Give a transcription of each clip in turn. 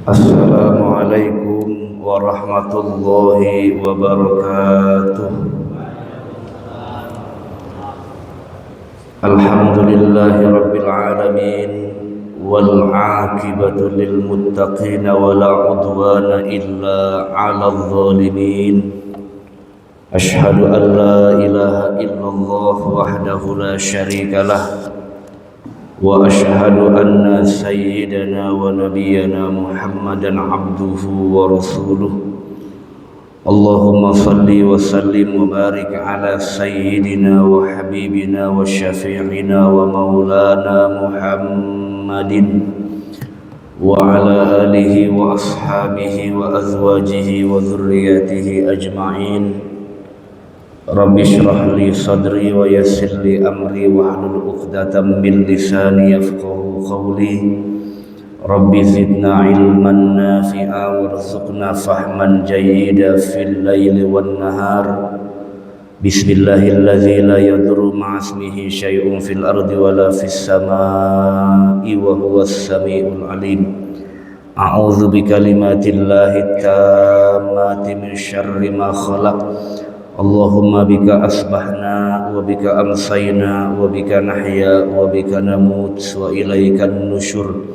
Assalamualaikum warahmatullahi wabarakatuh. Alhamdulillahi rabbil alamin, wal aqibatu lil muttaqin wa la udwana illa 'alal zalimin. Ashhadu an la ilaha illallah wahdahu la syarika lah, wa ashhadu anna sayyidana wa nabiyyana Muhammadan abduhu wa rasuluh. Allahumma salli wa sallim wa barik ala sayyidina wa habibina wa syafi'ina wa maulana Muhammadin wa ala alihi wa ashabihi wa azwajihi wa dhurriyyatihi ajma'in. Rabbi shrah li sadri wa yassir li amri wahlul 'uqdatam min lisani yafqahu qawli. Rabbi zidna ilman nafi'a warzuqna fahman jayyida fil laili wan nahar. Bismillahilladzi la yadurru ma'asmihi syai'un fil ardi wala fis samaa'i wa huwas samiul alim. A'udzu bikalimatillahi tammati min syarri ma khalaq. Allahumma bika asbahna wa bika amsayna wa bika nahya wa bika namut wa ilaikan nusyur.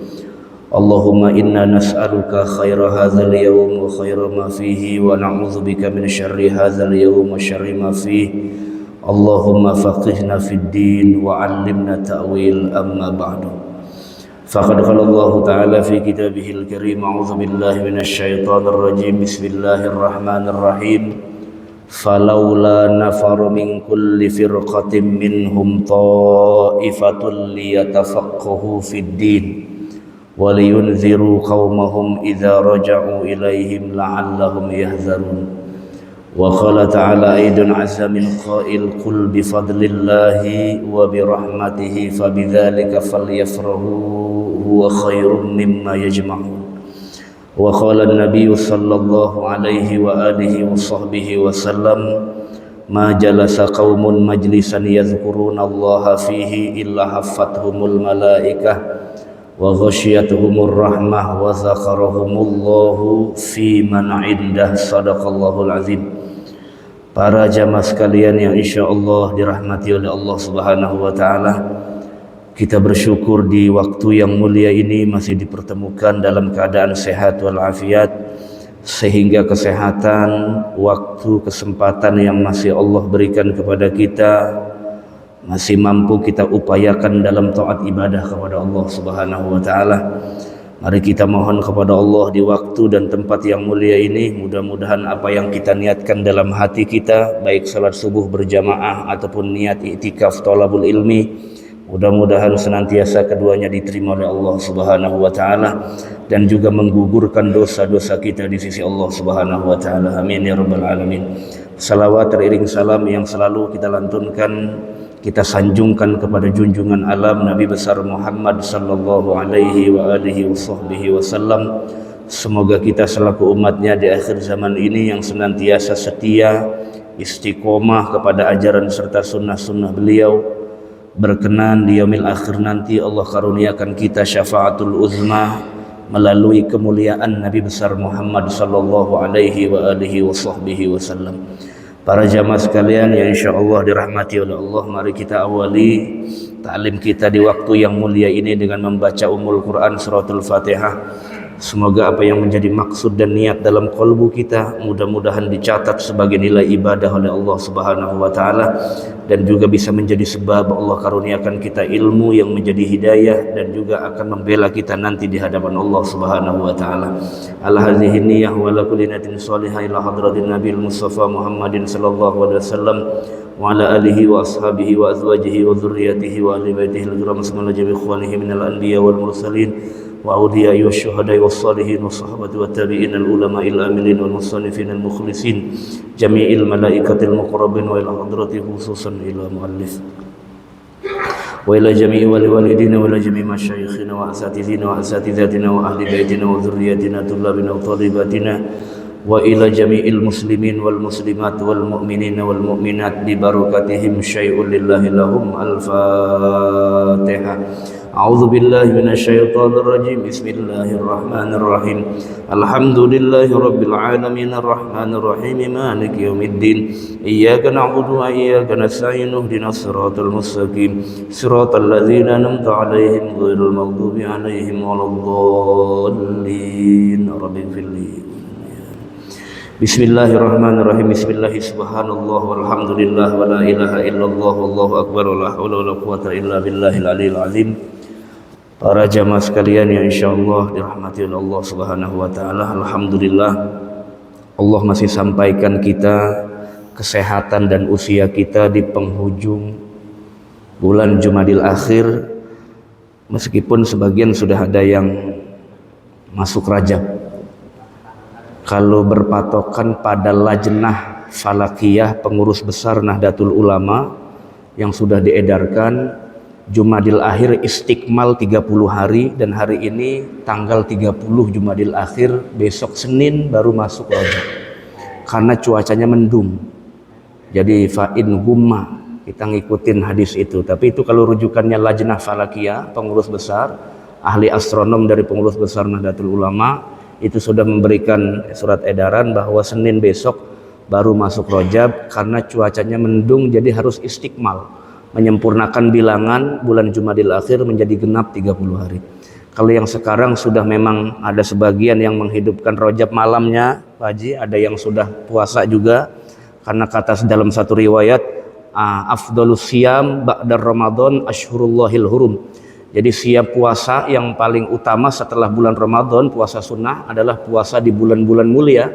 Allahumma inna nas'aluka khaira hadzal yawm wa khaira ma fihi wa na'udzu bika min syarri hadzal yawm wa syarri ma fihi. Allahumma faqihna fid din wa 'allimna ta'wil, amma ba'du. Faqad qala Allah ta'ala fi kitabihil karim, a'udzu billahi minasy syaithanir rajim. Bismillahirrahmanirrahim. Falaula nafara min kulli firqatin minhum ta'ifatun liyatafaqahu fid din waliyunziru qaumahum idza raja'u ilaihim la'allahum yahzarun. Wa qala ta'ala aidan 'azza min qail qul bi fadlillahi wa bi rahmatihi fabidzalika falyafrahu huwa khairum mimma yajma'un. Wa qala an-nabiy sallallahu alaihi wa alihi wa sahbihi wa sallam ma jalasa qaumun majlisan yadhkuruna Allaha fihi illa haffathumul malaikah wa ghasyiyatuhumur rahmah wa zakarahumullahu fi man indah. Sadaqallahul azim. Para jamaah sekalian yang insyaallah dirahmati oleh Allah Subhanahu wa taala, kita bersyukur di waktu yang mulia ini masih dipertemukan dalam keadaan sehat walafiat, sehingga kesehatan, waktu, kesempatan yang masih Allah berikan kepada kita masih mampu kita upayakan dalam taat ibadah kepada Allah Subhanahu wa taala. Mari kita mohon kepada Allah di waktu dan tempat yang mulia ini, mudah-mudahan apa yang kita niatkan dalam hati kita, baik salat subuh berjamaah ataupun niat iktikaf thalabul ilmi, mudah-mudahan senantiasa keduanya diterima oleh Allah Subhanahu wa taala dan juga menggugurkan dosa-dosa kita di sisi Allah Subhanahu wa taala. Amin ya rabbal alamin. Salawat teriring salam yang selalu kita lantunkan, kita sanjungkan kepada junjungan alam Nabi besar Muhammad sallallahu alaihi wa alihi wasallam. Semoga kita selaku umatnya di akhir zaman ini yang senantiasa setia, istiqomah kepada ajaran serta sunnah-sunnah beliau, berkenan di yaumil akhir nanti Allah karuniakan kita syafaatul uzma melalui kemuliaan Nabi besar Muhammad sallallahu alaihi wa alihi wasallam. Para jamaah sekalian yang insyaallah dirahmati oleh Allah, mari kita awali ta'lim kita di waktu yang mulia ini dengan membaca Ummul Quran suratul Fatihah. Semoga apa yang menjadi maksud dan niat dalam qalbu kita mudah-mudahan dicatat sebagai nilai ibadah oleh Allah Subhanahu wa taala dan juga bisa menjadi sebab Allah karuniakan kita ilmu yang menjadi hidayah dan juga akan membela kita nanti di hadapan Allah Subhanahu wa taala. Ala hadhihi niyyah wa la kulli niyatin shalihah ila hadratin Nabil Mustafa Muhammadin sallallahu alaihi wasallam wa ala alihi wa ashabihi wa azwajihi wa dhurriyyatihi wa ahli baitihi al-kiram wa jami' ikhwanihi minal anbiya wal mursalin wa awliya'i wasyuhada'i wassalihin wassahabati wattabi'in al-ulama'il amilin wal musannifin al-mukhlisin jami'il malaikatil muqarrabin wa ila hadrati khususan ila muallif wa ila jami'i walidina wa ila jami'i masyayikhina wa asatidina wa asatidatina wa ahli baitina wa dhurriyyatina tullabina wa talibatina wa ila jami'il muslimin wal muslimat wal mu'minina wal mu'minat bi barakatihim syai'un lillahi lahum. Al-Fatihah. A'udzu billahi minasyaitonir rajim. Bismillahirrahmanirrahim. Alhamdulillahi rabbil alamin arrahmanir rahim maliki yaumiddin. Iyyaka na'budu wa iyyaka nasta'in ihdinas siratal mustaqim siratal ladzina an'amta 'alaihim ghairil maghdubi 'alaihim waladdallin. Rabbighfirli. Bismillahirrahmanirrahim. Bismillahi subhanallah walhamdulillah wa la ilaha illallah wallahu akbar wa la haula wa la quwata illa billahil aliyil azim. Para jamaah sekalian yang insyaallah dirahmati oleh Allah Subhanahu wa taala, alhamdulillah Allah masih sampaikan kita kesehatan dan usia kita di penghujung bulan Jumadil Akhir, meskipun sebagian sudah ada yang masuk Rajab. Kalau berpatokan pada Lajnah Falakiyah, pengurus besar Nahdlatul Ulama, yang sudah diedarkan Jumadil Akhir istikmal 30 hari, dan hari ini tanggal 30 Jumadil Akhir, besok Senin baru masuk Rajab karena cuacanya mendung. Jadi fa'in gumma, kita ngikutin hadis itu. Tapi itu kalau rujukannya Lajnah Falakiyah, pengurus besar, ahli astronom dari pengurus besar Nahdlatul Ulama, itu sudah memberikan surat edaran bahwa Senin besok baru masuk Rajab karena cuacanya mendung, jadi harus istikmal, menyempurnakan bilangan bulan Jumadil Akhir menjadi genap 30 hari. Kalau yang sekarang sudah memang ada sebagian yang menghidupkan Rajab malamnya, Pak Haji, ada yang sudah puasa juga, karena kata dalam satu riwayat afdhalus siyam ba'da Ramadan asyhurullahil hurum. Jadi siap puasa yang paling utama setelah bulan Ramadan, puasa sunnah, adalah puasa di bulan-bulan mulia.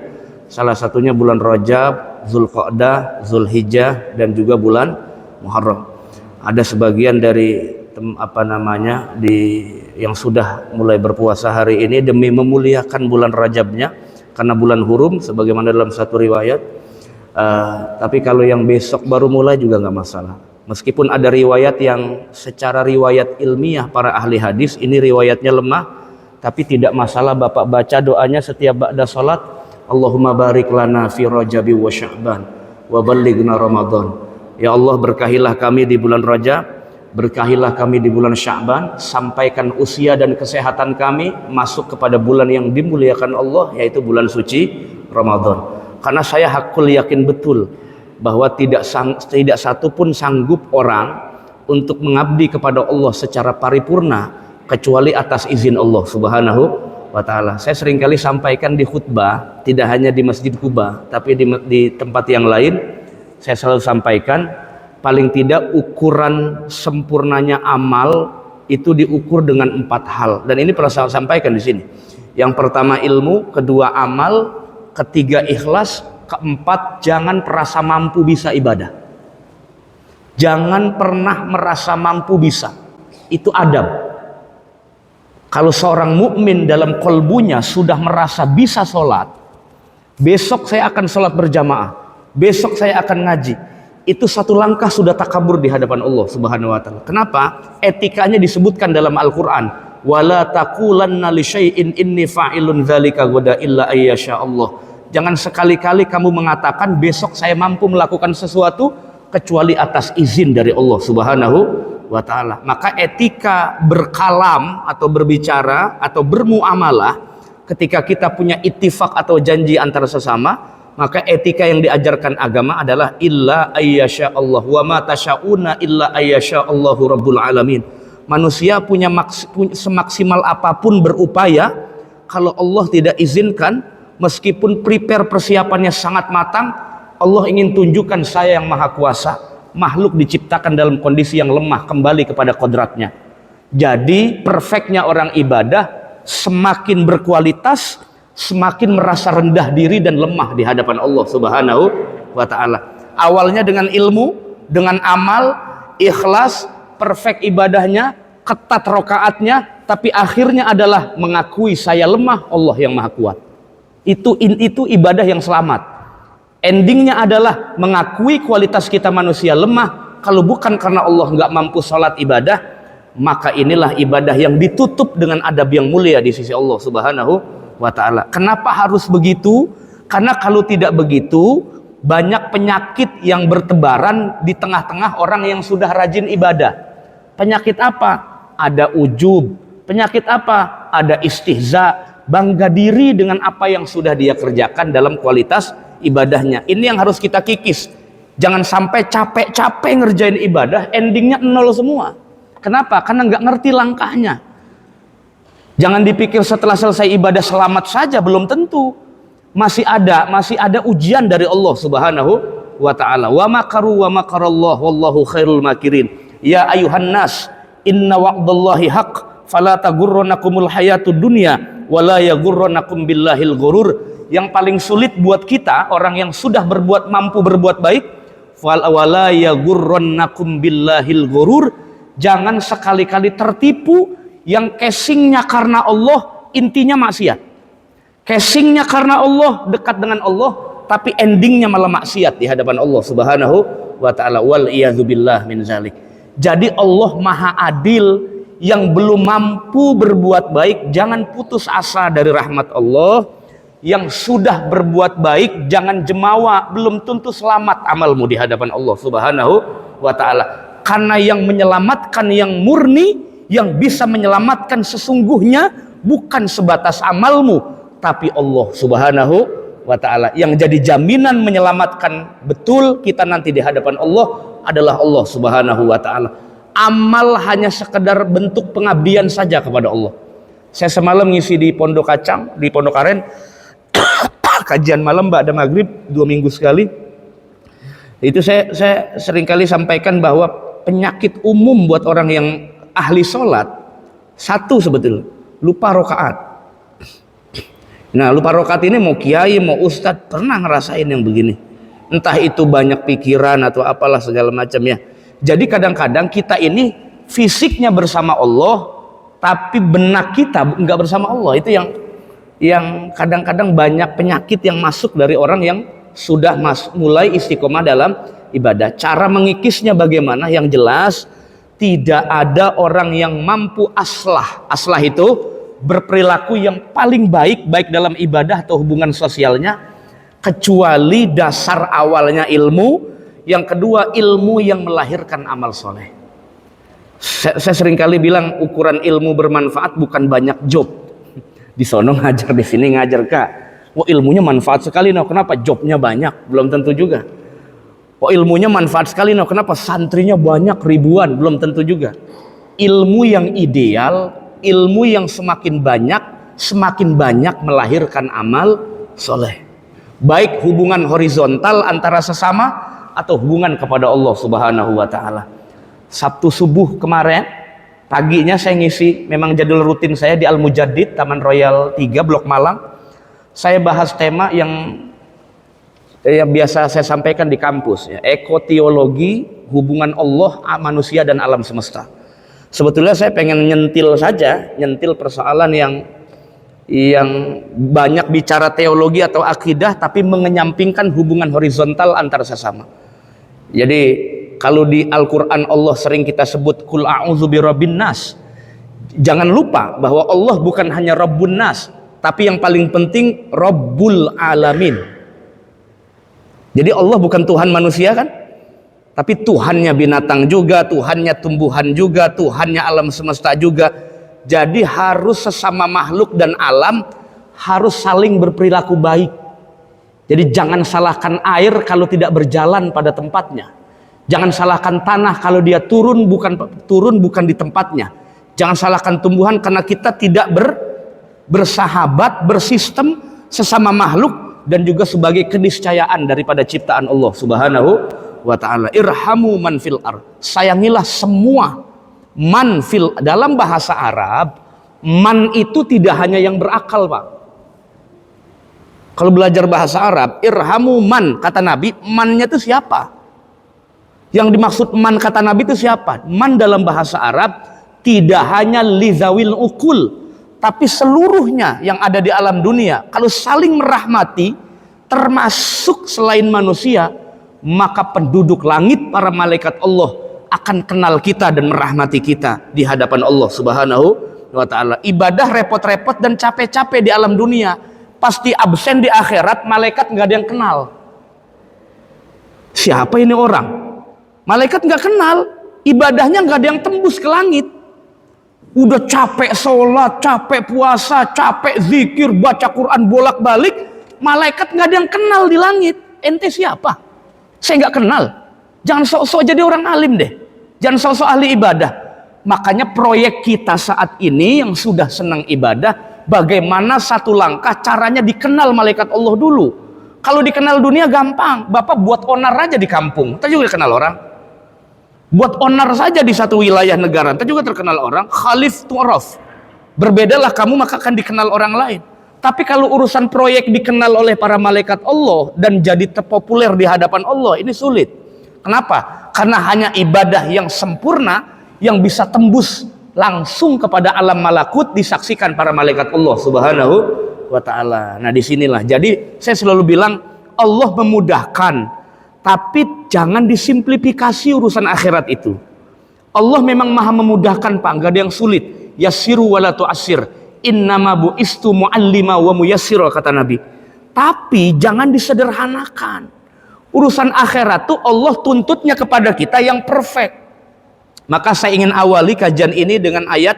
Salah satunya bulan Rajab, Zulqa'dah, Zulhijjah, dan juga bulan Muharram. Ada sebagian dari yang sudah mulai berpuasa hari ini demi memuliakan bulan Rajabnya, karena bulan hurum sebagaimana dalam satu riwayat. Tapi kalau yang besok baru mulai juga nggak masalah. Meskipun ada riwayat yang secara riwayat ilmiah para ahli hadis ini riwayatnya lemah, tapi tidak masalah Bapak baca doanya setiap ba'da salat, Allahumma barik lana fi Rajabi wa Sya'ban wa ballighna Ramadan. Ya Allah, berkahilah kami di bulan Rajab, berkahilah kami di bulan Sya'ban, sampaikan usia dan kesehatan kami masuk kepada bulan yang dimuliakan Allah, yaitu bulan suci Ramadan. Karena saya hakul yakin betul bahwa tidak satu pun sanggup orang untuk mengabdi kepada Allah secara paripurna kecuali atas izin Allah Subhanahu wa ta'ala. Saya seringkali sampaikan di khutbah, tidak hanya di Masjid Kuba, tapi di tempat yang lain. Saya selalu sampaikan, paling tidak ukuran sempurnanya amal itu diukur dengan 4 hal, dan ini pernah saya sampaikan di sini. Yang pertama ilmu, kedua amal, ketiga ikhlas, keempat jangan merasa mampu bisa ibadah. Jangan pernah merasa mampu bisa. Itu adab. Kalau seorang mukmin dalam kolbunya sudah merasa bisa sholat, besok saya akan sholat berjamaah, besok saya akan ngaji, itu satu langkah sudah takabur di hadapan Allah Subhanahu wa taala. Kenapa? Etikanya disebutkan dalam Al-Qur'an, wala taqulanna li syai'in inni fa'ilun dzalika ghadan illa ayyasha Allah. Jangan sekali-kali kamu mengatakan besok saya mampu melakukan sesuatu kecuali atas izin dari Allah Subhanahu wa taala. Maka etika berkalam atau berbicara atau bermuamalah, ketika kita punya ittifaq atau janji antara sesama, maka etika yang diajarkan agama adalah illa ayyasha Allah wa ma tasyauna illa ayyasha Allahu rabbul alamin. Manusia punya semaksimal apapun berupaya, kalau Allah tidak izinkan, meskipun prepare persiapannya sangat matang, Allah ingin tunjukkan saya yang maha kuasa. Makhluk diciptakan dalam kondisi yang lemah, kembali kepada kodratnya. Jadi perfectnya orang ibadah semakin berkualitas, semakin merasa rendah diri dan lemah di hadapan Allah Subhanahu wa ta'ala. Awalnya dengan ilmu, dengan amal, ikhlas, perfect ibadahnya, ketat rokaatnya, tapi akhirnya adalah mengakui saya lemah, Allah yang maha kuat. Itu ibadah yang selamat. Endingnya adalah mengakui kualitas kita manusia lemah. Kalau bukan karena Allah nggak mampu sholat ibadah, maka inilah ibadah yang ditutup dengan adab yang mulia di sisi Allah Subhanahu wa ta'ala. Kenapa harus begitu? Karena kalau tidak begitu, banyak penyakit yang bertebaran di tengah-tengah orang yang sudah rajin ibadah. Penyakit apa? Ada ujub. Penyakit apa? Ada istihza, bangga diri dengan apa yang sudah dia kerjakan dalam kualitas ibadahnya. Ini yang harus kita kikis. Jangan sampai capek-capek ngerjain ibadah, endingnya nol semua. Kenapa? Karena nggak ngerti langkahnya. Jangan dipikir setelah selesai ibadah selamat saja, belum tentu. Masih ada ujian dari Allah Subhanahu wa ta'ala. Wa makaru wa makarallah wallahu khairul makirin. Ya ayuhan nas, inna wa'dallahi haq, fala tagurranakumul hayatud dunya wala yagurranakum billahil ghurur. Yang paling sulit buat kita, orang yang sudah mampu berbuat baik, wala yagurranakum billahil ghurur. Jangan sekali-kali tertipu yang casingnya karena Allah, intinya maksiat. Casingnya karena Allah, dekat dengan Allah, tapi endingnya malah maksiat di hadapan Allah Subhanahu wa ta'ala. Wal iyadzubillah min zalik. Jadi Allah maha adil. Yang belum mampu berbuat baik, jangan putus asa dari rahmat Allah. Yang sudah berbuat baik, jangan jemawa, belum tentu selamat amalmu di hadapan Allah Subhanahu wa ta'ala. Karena yang menyelamatkan, yang murni, yang bisa menyelamatkan sesungguhnya bukan sebatas amalmu, tapi Allah Subhanahu wa ta'ala. Yang jadi jaminan menyelamatkan betul kita nanti di hadapan Allah adalah Allah Subhanahu wa ta'ala. Amal hanya sekedar bentuk pengabdian saja kepada Allah. Saya semalam ngisi di Pondok Kacang, di Pondok Aren, kajian malam ba'da maghrib 2 minggu sekali. Itu saya seringkali sampaikan bahwa penyakit umum buat orang yang ahli sholat, satu sebetulnya, lupa rokaat. Nah, lupa rokaat ini mau kiai, mau ustadz, pernah ngerasain yang begini. Entah itu banyak pikiran atau apalah segala macam ya. Jadi kadang-kadang kita ini fisiknya bersama Allah, tapi benak kita enggak bersama Allah. Itu yang kadang-kadang banyak penyakit yang masuk dari orang yang sudah mulai istiqomah dalam ibadah. Cara mengikisnya bagaimana? Yang jelas, tidak ada orang yang mampu aslah. Aslah itu berperilaku yang paling baik dalam ibadah atau hubungan sosialnya, kecuali dasar awalnya ilmu. Yang kedua, ilmu yang melahirkan amal soleh. Saya seringkali bilang ukuran ilmu bermanfaat bukan banyak job. Di sono ngajar, di sini ngajar kak. Wah, ilmunya manfaat sekali, no. Kenapa? Jobnya banyak, belum tentu juga. Wah, ilmunya manfaat sekali, no. Kenapa? Santrinya banyak, ribuan, belum tentu juga. Ilmu yang ideal, ilmu yang semakin banyak melahirkan amal soleh. Baik hubungan horizontal antara sesama atau hubungan kepada Allah Subhanahu wa ta'ala. Sabtu subuh kemarin paginya saya ngisi, memang jadwal rutin saya di Al-Mujaddid Taman Royal 3 Blok Malang. Saya bahas tema yang biasa saya sampaikan di kampus ya, ekoteologi, hubungan Allah, manusia dan alam semesta. Sebetulnya saya pengen nyentil persoalan yang banyak bicara teologi atau akidah tapi mengenyampingkan hubungan horizontal antar sesama. Jadi kalau di Al-Quran Allah sering kita sebut Qul a'udzu birabbin nas. Jangan lupa bahwa Allah bukan hanya Rabbun nas, tapi yang paling penting Rabbul alamin. Jadi Allah bukan Tuhan manusia kan, tapi Tuhannya binatang juga, Tuhannya tumbuhan juga, Tuhannya alam semesta juga. Jadi harus sesama makhluk dan alam harus saling berperilaku baik. Jadi jangan salahkan air kalau tidak berjalan pada tempatnya. Jangan salahkan tanah kalau dia turun bukan di tempatnya. Jangan salahkan tumbuhan karena kita tidak bersahabat, bersistem sesama makhluk dan juga sebagai keniscayaan daripada ciptaan Allah Subhanahu wa ta'ala. Irhamu man fil ard. Sayangilah semua man fil. Dalam bahasa Arab, man itu tidak hanya yang berakal, Pak. Kalau belajar bahasa Arab, irhamu man, kata Nabi, mannya itu siapa? Yang dimaksud man kata Nabi itu siapa? Man dalam bahasa Arab tidak hanya lizawil ukul, tapi seluruhnya yang ada di alam dunia. Kalau saling merahmati, termasuk selain manusia, maka penduduk langit, para malaikat Allah akan kenal kita dan merahmati kita di hadapan Allah Subhanahu wa ta'ala. Ibadah repot-repot dan capek-capek di alam dunia, pasti absen di akhirat, malaikat nggak ada yang kenal. Siapa ini orang? Malaikat nggak kenal, ibadahnya nggak ada yang tembus ke langit. Udah capek sholat, capek puasa, capek zikir, baca Quran bolak-balik, malaikat nggak ada yang kenal di langit. Ente siapa? Saya nggak kenal. Jangan sok-sok jadi orang alim deh. Jangan sok-sok ahli ibadah. Makanya proyek kita saat ini yang sudah senang ibadah, bagaimana satu langkah caranya dikenal malaikat Allah dulu. Kalau dikenal dunia gampang. Bapak buat onar aja di kampung, kita juga dikenal orang. Buat onar saja di satu wilayah negara, kita juga terkenal orang. Khalif tu'raf. Berbedalah kamu maka akan dikenal orang lain. Tapi kalau urusan proyek dikenal oleh para malaikat Allah dan jadi terpopuler di hadapan Allah, ini sulit. Kenapa? Karena hanya ibadah yang sempurna yang bisa tembus langsung kepada alam malakut disaksikan para malaikat Allah Subhanahu wa ta'ala. Nah disinilah, jadi saya selalu bilang Allah memudahkan, tapi jangan disimplifikasi urusan akhirat itu. Allah memang maha memudahkan Pak, nggak ada yang sulit. Yassiru wala tu'assir, innama bu'istu mu'allima wa muyassira, kata Nabi. Tapi jangan disederhanakan. Urusan akhirat tuh Allah tuntutnya kepada kita yang perfect. Maka saya ingin awali kajian ini dengan ayat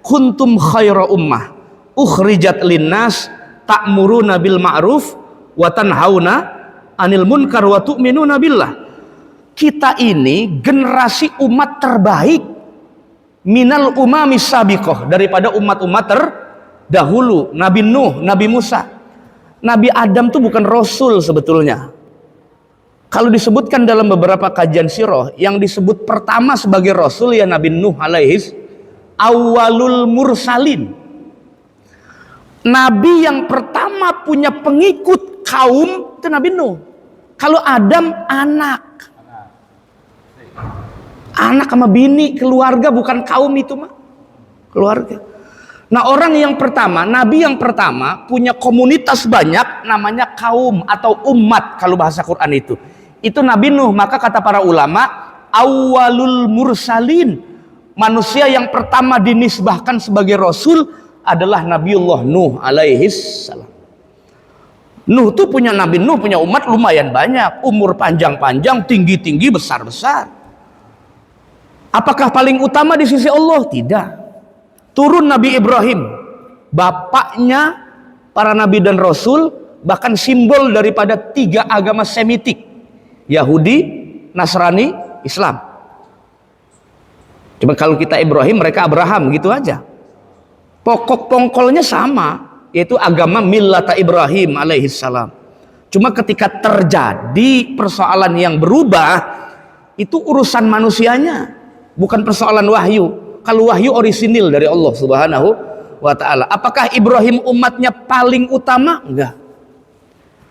kuntum khaira ummah ukhrijat linnas ta'muruna bil ma'ruf wa tanhauna 'anil munkar wa tu'minuna billah. Kita ini generasi umat terbaik minal umamis sabiqah, daripada umat-umat terdahulu. Nabi Nuh, Nabi Musa, Nabi Adam tuh bukan rasul sebetulnya. Kalau disebutkan dalam beberapa kajian sirah, yang disebut pertama sebagai rasul ya Nabi Nuh alaihis awalul mursalin. Nabi yang pertama punya pengikut kaum itu Nabi Nuh. Kalau Adam anak sama bini, keluarga, bukan kaum itu mah, keluarga. Nah orang yang pertama, Nabi yang pertama punya komunitas banyak, namanya kaum atau umat kalau bahasa Quran itu Nabi Nuh. Maka kata para ulama, awalul mursalin, manusia yang pertama dinisbahkan sebagai rasul adalah Nabiullah Nuh alaihis salam. Nuh tuh punya, Nabi Nuh punya umat lumayan banyak, umur panjang-panjang, tinggi-tinggi, besar-besar. Apakah paling utama di sisi Allah? Tidak. Turun Nabi Ibrahim, bapaknya para nabi dan rasul, bahkan simbol daripada tiga agama Semitik, Yahudi, Nasrani, Islam. Cuma kalau kita Ibrahim, mereka Abraham, gitu aja. Pokok pongkolnya sama, yaitu agama millata Ibrahim alaihissalam. Cuma ketika terjadi persoalan yang berubah, itu urusan manusianya, bukan persoalan wahyu. Kalau wahyu orisinil dari Allah Subhanahu wa ta'ala. Apakah Ibrahim umatnya paling utama? Enggak.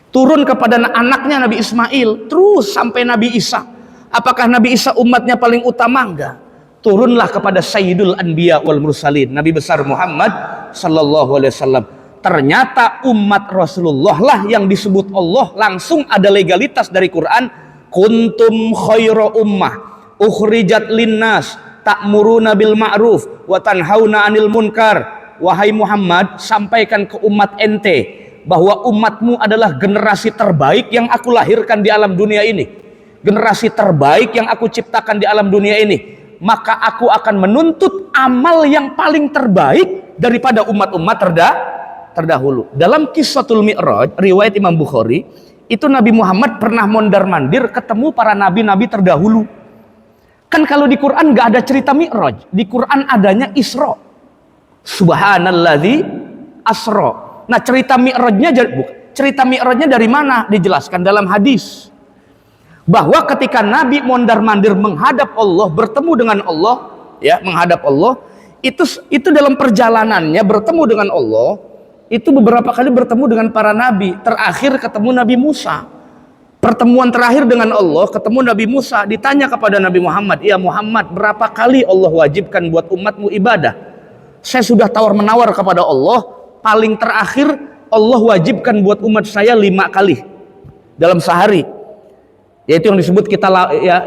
Turun kepada anaknya Nabi Ismail, terus sampai Nabi Isa. Apakah Nabi Isa umatnya paling utama? Enggak. Turunlah kepada Sayyidul Anbiya wal Mursalin, Nabi besar Muhammad sallallahu alaihi wasallam. Ternyata umat Rasulullah lah yang disebut Allah, langsung ada legalitas dari Quran. Kuntum khaira ummah ukhrijat linnas ta'muruna bil ma'ruf wa tanhauna 'anil munkar. Wahai Muhammad, sampaikan ke umat ente bahwa umatmu adalah generasi terbaik yang aku lahirkan di alam dunia ini, generasi terbaik yang aku ciptakan di alam dunia ini. Maka aku akan menuntut amal yang paling terbaik daripada umat-umat terdahulu. Dalam Qissatul Mi'raj riwayat Imam Bukhari, itu Nabi Muhammad pernah mondar-mandir ketemu para nabi-nabi terdahulu. Kan kalau di Quran nggak ada cerita Mi'raj, di Quran adanya Isra. Subhanalladzi asra. Nah cerita Mi'rajnya dari mana? Dijelaskan dalam hadis bahwa ketika Nabi mondar-mandir menghadap Allah, bertemu dengan Allah, ya, menghadap Allah, itu dalam perjalanannya bertemu dengan Allah, itu beberapa kali bertemu dengan para nabi. Terakhir ketemu Nabi Musa. Pertemuan terakhir dengan Allah, ketemu Nabi Musa, ditanya kepada Nabi Muhammad, ya Muhammad, berapa kali Allah wajibkan buat umatmu ibadah? Saya sudah tawar-menawar kepada Allah, paling terakhir Allah wajibkan buat umat saya 5 kali dalam sehari. Yaitu yang disebut kita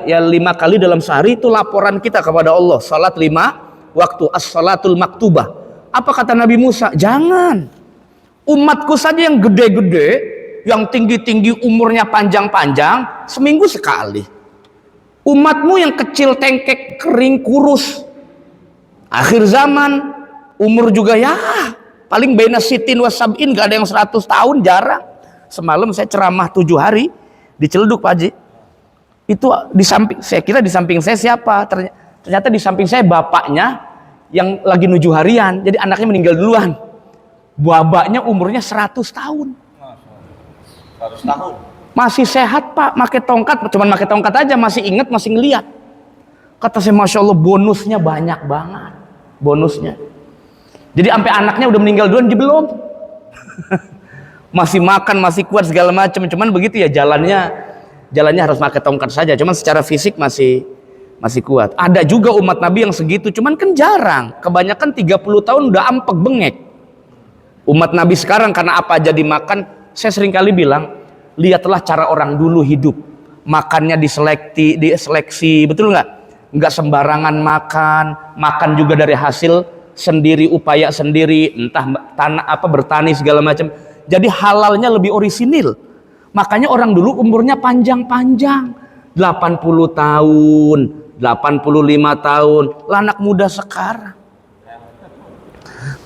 ya 5 kali dalam sehari, itu laporan kita kepada Allah, salat 5 waktu, as-salatul maktubah. Apa kata Nabi Musa? Jangan. Umatku saja yang gede-gede, yang tinggi-tinggi, umurnya panjang-panjang, seminggu sekali. Umatmu yang kecil, tengkek, kering, kurus, akhir zaman, umur juga ya paling baina sitin wa sab'in, gak ada yang 100 tahun, jarang. Semalam saya ceramah 7 hari di Ciledug, Pak Haji. Itu di samping, saya kira di samping saya siapa? Ternyata di samping saya bapaknya yang lagi nuju harian, jadi anaknya meninggal duluan. Babaknya umurnya 100 tahun. 100 tahun. Masih sehat, Pak, pakai tongkat, cuman pakai tongkat aja, masih inget, masih ngeliat. Kata saya, Masya Allah, bonusnya banyak banget. Bonusnya. Jadi sampai anaknya udah meninggal duluan, dia belum. Masih makan, masih kuat segala macam. Cuman begitu ya jalannya harus pakai tongkat saja. Cuman secara fisik masih kuat. Ada juga umat Nabi yang segitu, cuman kan jarang. Kebanyakan 30 tahun udah ampek bengek. Umat Nabi sekarang karena apa aja dimakan, saya sering kali bilang, lihatlah cara orang dulu hidup. Makannya diseleksi, betul nggak? Nggak sembarangan makan juga dari hasil sendiri, upaya sendiri, entah tanah apa bertani segala macam. Jadi halalnya lebih orisinil. Makanya orang dulu umurnya panjang-panjang, 80 tahun, 85 tahun. Lah anak muda sekarang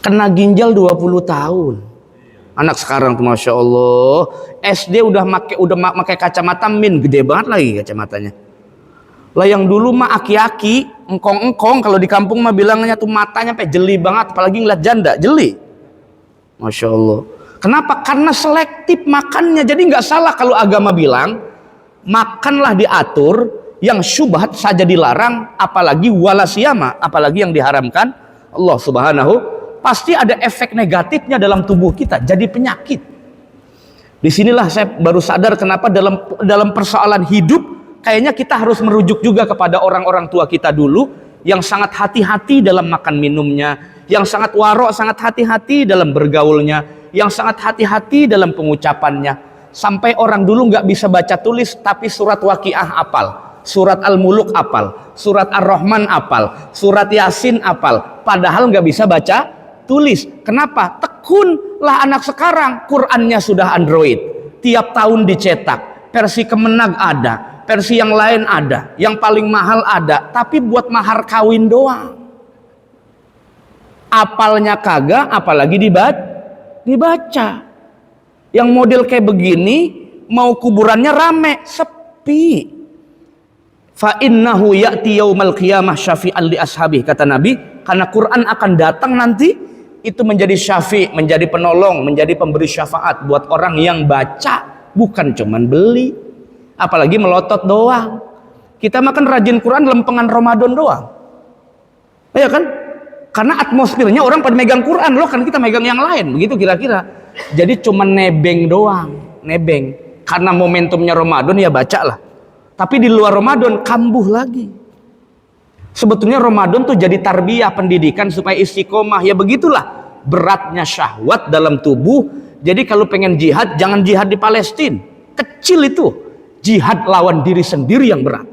kena ginjal 20 tahun. Anak sekarang tuh Masya Allah, SD udah pakai kacamata min, gede banget lagi kacamatanya. Lah yang dulu mah aki-aki, engkong-engkong, kalau di kampung mah bilangnya tuh matanya sampai jeli banget, apalagi ngeliat janda, jeli. Masya Allah. Kenapa? Karena selektif makannya. Jadi nggak salah kalau agama bilang makanlah diatur, yang syubhat saja dilarang, apalagi walasiyama, apalagi yang diharamkan Allah Subhanahu. Pasti ada efek negatifnya dalam tubuh kita, jadi penyakit. Disinilah saya baru sadar kenapa dalam persoalan hidup kayaknya kita harus merujuk juga kepada orang-orang tua kita dulu yang sangat hati-hati dalam makan minumnya, yang sangat warok, sangat hati-hati dalam bergaulnya, yang sangat hati-hati dalam pengucapannya. Sampai orang dulu nggak bisa baca tulis, tapi surat Waqiah apal, surat Al-Muluk apal, surat Ar-Rahman apal, surat Yasin apal, padahal nggak bisa baca tulis. Kenapa? Tekunlah anak sekarang, Qurannya sudah Android, tiap tahun dicetak, versi Kemenag ada, versi yang lain ada, yang paling mahal ada, tapi buat mahar kawin doang. Apalnya kagak, apalagi dibaca. Yang model kayak begini, mau kuburannya rame, sepi. Fa innahu ya'ti yaumal qiyamah syafi'an li ashabi, kata Nabi, karena Quran akan datang nanti itu menjadi syafi', menjadi penolong, menjadi pemberi syafaat buat orang yang baca, bukan cuman beli. Apalagi melotot doang. Kita makan rajin Quran lempengan Ramadan doang. Ya kan? Karena atmosfernya orang pada megang Quran, loh kan kita megang yang lain, begitu kira-kira. Jadi cuma nebeng doang, nebeng. Karena momentumnya Ramadan ya bacalah. Tapi di luar Ramadan kambuh lagi. Sebetulnya Ramadan tuh jadi tarbiyah, pendidikan supaya istiqomah. Ya begitulah beratnya syahwat dalam tubuh. Jadi kalau pengen jihad, jangan jihad di Palestina. Kecil itu. Jihad lawan diri sendiri yang berat.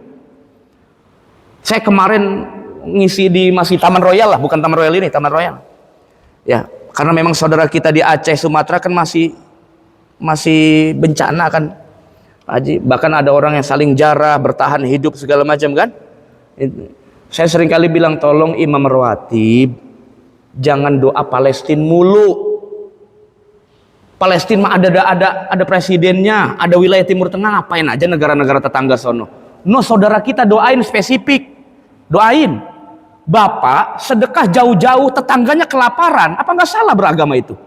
Saya kemarin ngisi di masih Taman Royal lah, bukan Taman Royal ini, Taman Royal. Ya, karena memang saudara kita di Aceh, Sumatera kan masih bencana kan, Haji. Bahkan ada orang yang saling jarah, bertahan hidup segala macam kan. Saya sering kali bilang, tolong imam rawatib jangan doa Palestina mulu. Palestina mah ada presidennya, ada wilayah Timur Tengah, ngapain aja negara-negara tetangga sono. No, saudara kita doain spesifik, doain. Bapak sedekah jauh-jauh, tetangganya kelaparan, apa nggak salah beragama itu?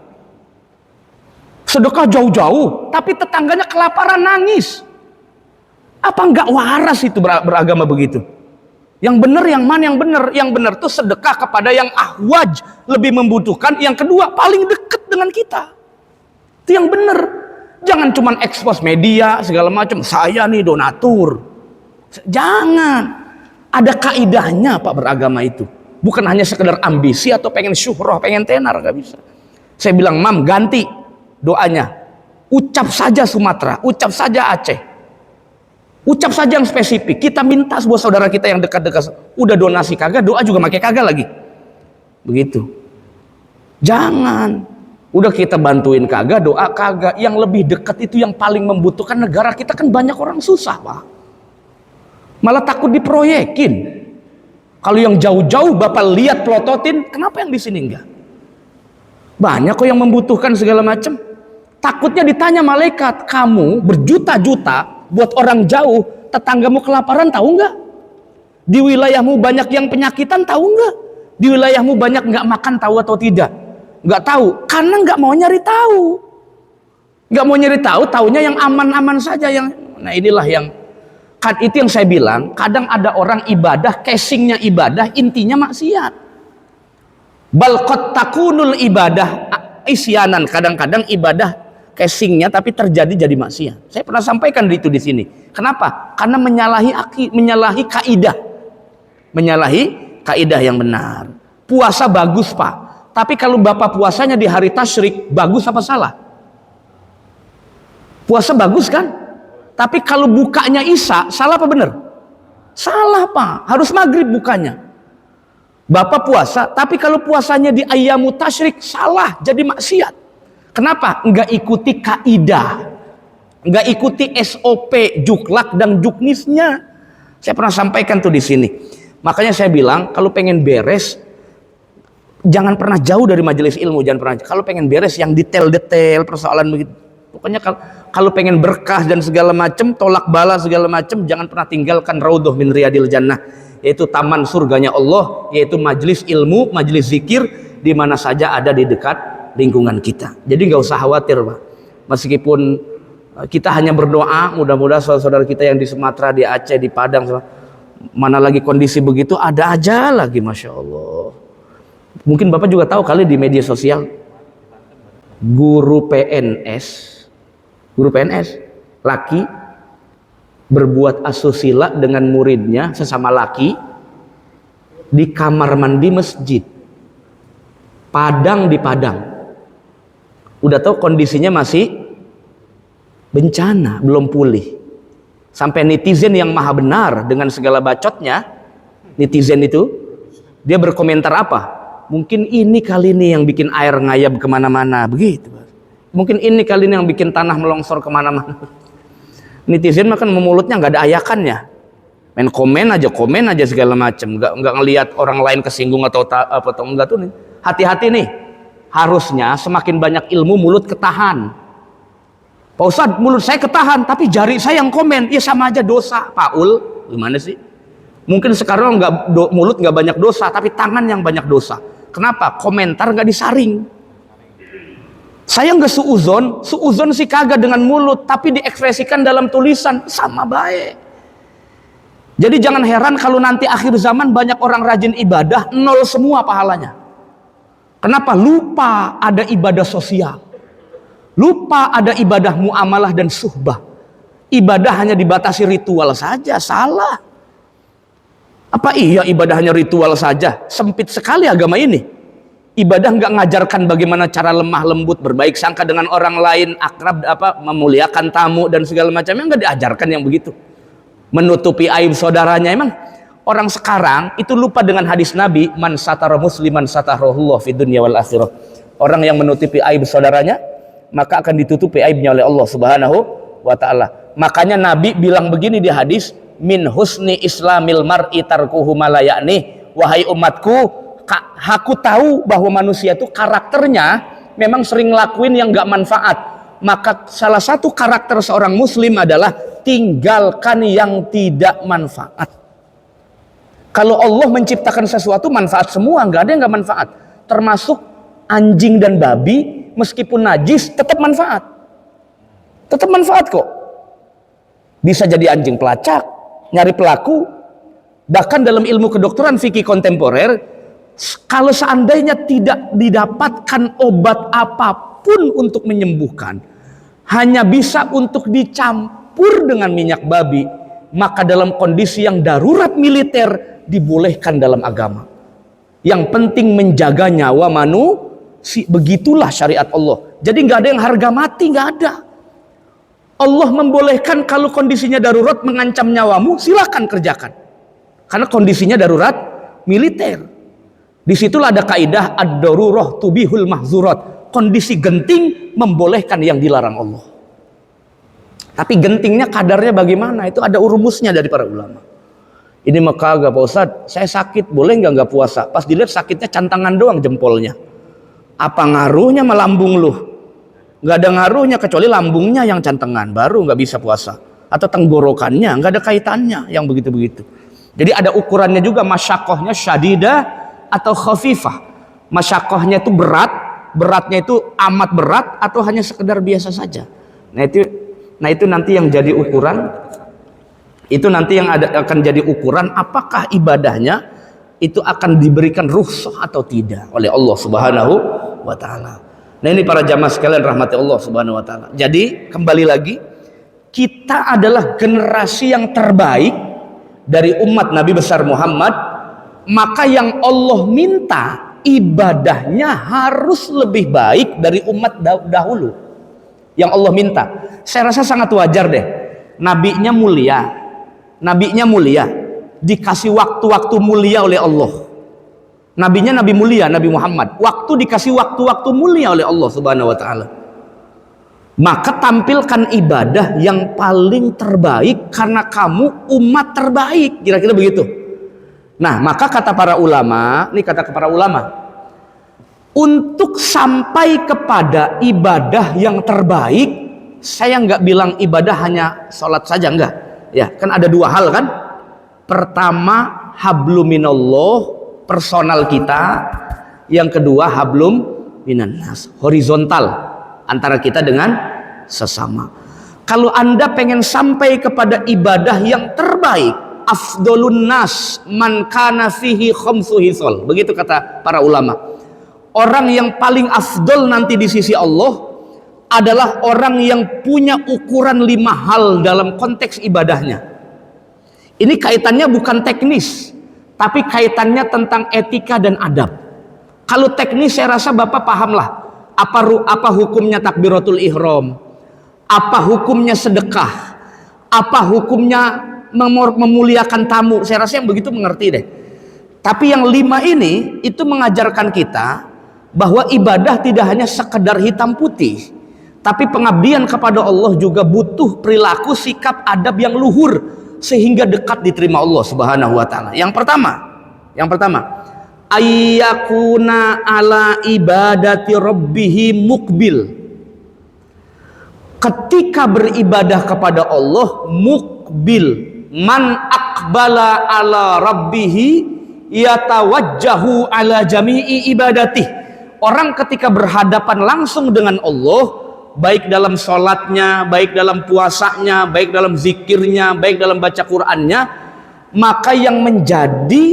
Sedekah jauh-jauh, tapi tetangganya kelaparan, nangis. Apa nggak waras itu beragama begitu? Yang benar yang mana yang benar? Yang benar tuh sedekah kepada yang ahwaj, lebih membutuhkan. Yang kedua, paling dekat dengan kita. Itu yang benar. Jangan cuman ekspos media segala macam, saya nih donatur. Jangan. Ada kaidahnya Pak beragama itu. Bukan hanya sekedar ambisi atau pengen syuhrah, pengen tenar, gak bisa. Saya bilang, Mam, ganti doanya. Ucap saja Sumatera, ucap saja Aceh. Ucap saja yang spesifik. Kita minta sebuah saudara kita yang dekat-dekat. Udah donasi kagak, doa juga pakai kagak lagi. Begitu. Jangan. Udah kita bantuin kagak, doa kagak. Yang lebih dekat itu yang paling membutuhkan. Negara kita kan banyak orang susah, Pak. Malah takut diproyekin. Kalau yang jauh-jauh Bapak lihat pelototin, kenapa yang di sini enggak? Banyak kok yang membutuhkan segala macam. Takutnya ditanya malaikat, kamu berjuta-juta buat orang jauh, tetanggamu kelaparan tahu enggak? Di wilayahmu banyak yang penyakitan tahu enggak? Di wilayahmu banyak enggak makan tahu atau tidak? Nggak tahu, karena nggak mau nyari tahu, nggak mau nyari tahu, taunya yang aman-aman saja. Nah inilah yang kan itu yang saya bilang. Kadang ada orang ibadah, casingnya ibadah, intinya maksiat. Balqat takunul ibadah isyanan. Kadang-kadang ibadah casingnya tapi terjadi jadi maksiat. Saya pernah sampaikan itu di sini. Kenapa? Karena menyalahi kaidah yang benar. Puasa bagus, Pak. Tapi kalau Bapak puasanya di hari tasyrik, bagus apa salah? Puasa bagus kan? Tapi kalau bukanya Isya, salah apa benar? Salah, Pak. Harus maghrib bukanya. Bapak puasa, tapi kalau puasanya di ayyamu tasyrik, salah, jadi maksiat. Kenapa? Enggak ikuti kaidah. Enggak ikuti SOP, juklak dan juknisnya. Saya pernah sampaikan tuh di sini. Makanya saya bilang, kalau pengen beres, jangan pernah jauh dari majelis ilmu, jangan pernah. Kalau pengen beres yang detail-detail persoalan begitu. Pokoknya kalau pengen berkah dan segala macam, tolak bala segala macam, jangan pernah tinggalkan raudhah min riyadil jannah, yaitu taman surganya Allah, yaitu majelis ilmu, majelis zikir di mana saja ada di dekat lingkungan kita. Jadi nggak usah khawatir, Pak. Meskipun kita hanya berdoa, mudah-mudahan saudara-saudara kita yang di Sumatera, di Aceh, di Padang, mana lagi kondisi begitu, ada aja lagi, Masya Allah. Mungkin Bapak juga tahu kali di media sosial, guru PNS laki berbuat asusila dengan muridnya sesama laki di kamar mandi masjid Padang, di Padang. Udah tahu kondisinya masih bencana, belum pulih. Sampai netizen yang maha benar dengan segala bacotnya, netizen itu dia berkomentar apa? Mungkin ini kali ini yang bikin air ngayab kemana-mana, begitu. Mungkin ini kali ini yang bikin tanah melongsor kemana-mana. Netizen makan memulutnya nggak ada ayakannya, main komen aja segala macam, nggak ngelihat orang lain kesinggung atau enggak tuh nih. Hati-hati nih, harusnya semakin banyak ilmu mulut ketahan. Pak Ustadz, mulut saya ketahan, tapi jari saya yang komen, ya sama aja dosa. Paul, gimana sih? Mungkin sekarang mulut nggak banyak dosa, tapi tangan yang banyak dosa. Kenapa? Komentar nggak disaring. Saya nggak suuzon sih kagak dengan mulut, tapi diekspresikan dalam tulisan, sama baik. Jadi jangan heran kalau nanti akhir zaman banyak orang rajin ibadah, nol semua pahalanya. Kenapa? Lupa ada ibadah sosial. Lupa ada ibadah muamalah dan suhbah. Ibadah hanya dibatasi ritual saja, salah. Apa iya ibadah hanya ritual saja? Sempit sekali agama ini. Ibadah nggak ngajarkan bagaimana cara lemah lembut, berbaik sangka dengan orang lain, akrab, memuliakan tamu dan segala macamnya, nggak diajarkan yang begitu. Menutupi aib saudaranya. Emang orang sekarang itu lupa dengan hadis Nabi, man satara musliman satarahullah fid dunya wal akhirah. Orang yang menutupi aib saudaranya, maka akan ditutupi aibnya oleh Allah Subhanahu wa taala. Makanya Nabi bilang begini di hadis, min husni islamil mar'i tarkuhu ma la ya'ni. Wahai umatku, aku tahu bahwa manusia itu karakternya memang sering ngelakuin yang gak manfaat. Maka salah satu karakter seorang muslim adalah tinggalkan yang tidak manfaat. Kalau Allah menciptakan sesuatu manfaat semua, nggak ada yang nggak manfaat. Termasuk anjing dan babi, meskipun najis tetap manfaat. Tetap manfaat kok. Bisa jadi anjing pelacak, nyari pelaku. Bahkan dalam ilmu kedokteran fikih kontemporer, kalau seandainya tidak didapatkan obat apapun untuk menyembuhkan, hanya bisa untuk dicampur dengan minyak babi, maka dalam kondisi yang darurat militer dibolehkan dalam agama. Yang penting menjaga nyawa manusia, begitulah syariat Allah. Jadi nggak ada yang harga mati, nggak ada. Allah membolehkan kalau kondisinya darurat mengancam nyawamu, silakan kerjakan. Karena kondisinya darurat militer. Disitulah ada kaidah ad-darurah tubihul mahzurat. kondisi genting membolehkan yang dilarang Allah. Tapi gentingnya kadarnya bagaimana? Itu ada rumusnya dari para ulama. Ini mah kagak Pak Ustadz, saya sakit, boleh nggak puasa? Pas dilihat sakitnya cantangan doang jempolnya. Apa ngaruhnya sama lambung lu? Nggak ada ngaruhnya kecuali lambungnya yang cantangan, baru nggak bisa puasa. Atau tenggorokannya, nggak ada kaitannya yang begitu-begitu. Jadi ada ukurannya juga, masyakohnya syadidah atau khafifah. Masyakohnya itu beratnya itu amat berat atau hanya sekedar biasa saja. Nah itu nanti yang jadi ukuran, itu nanti yang akan jadi ukuran apakah ibadahnya itu akan diberikan rukhsah atau tidak oleh Allah Subhanahu wa taala. Nah ini para jamaah sekalian rahmati Allah Subhanahu wa taala. Jadi kembali lagi, kita adalah generasi yang terbaik dari umat Nabi besar Muhammad, maka yang Allah minta ibadahnya harus lebih baik dari umat dahulu. Yang Allah minta, saya rasa sangat wajar deh. Nabinya mulia, dikasih waktu-waktu mulia oleh Allah. Nabinya Nabi mulia, Nabi Muhammad. Waktu dikasih waktu-waktu mulia oleh Allah Subhanahu wa taala. Maka tampilkan ibadah yang paling terbaik karena kamu umat terbaik, kira-kira begitu. Nah, maka kata para ulama, untuk sampai kepada ibadah yang terbaik, saya nggak bilang ibadah hanya sholat saja, enggak. Ya, kan ada dua hal kan. Pertama, hablum minallah, personal kita. Yang kedua, hablum minannas, horizontal antara kita dengan sesama. Kalau Anda pengen sampai kepada ibadah yang terbaik, afdolun nas man kana fihi khamsu hisal. Begitu kata para ulama. Orang yang paling afdol nanti di sisi Allah adalah orang yang punya ukuran 5 hal dalam konteks ibadahnya. Ini kaitannya bukan teknis, tapi kaitannya tentang etika dan adab. Kalau teknis saya rasa Bapak pahamlah apa hukumnya takbiratul ihram, apa hukumnya sedekah, apa hukumnya memuliakan tamu. Saya rasa yang begitu mengerti deh. Tapi yang 5 ini itu mengajarkan kita bahwa ibadah tidak hanya sekedar hitam putih, tapi pengabdian kepada Allah juga butuh perilaku, sikap, adab yang luhur sehingga dekat diterima Allah Subhanahu wa taala. Yang pertama, ayyakuna ala ibadati rabbihi mukbil. Ketika beribadah kepada Allah mukbil, man akbala ala rabbihi yatawajjahu ala jami'i ibadati. Orang ketika berhadapan langsung dengan Allah, baik dalam sholatnya, baik dalam puasanya, baik dalam zikirnya, baik dalam baca Qur'annya, maka yang menjadi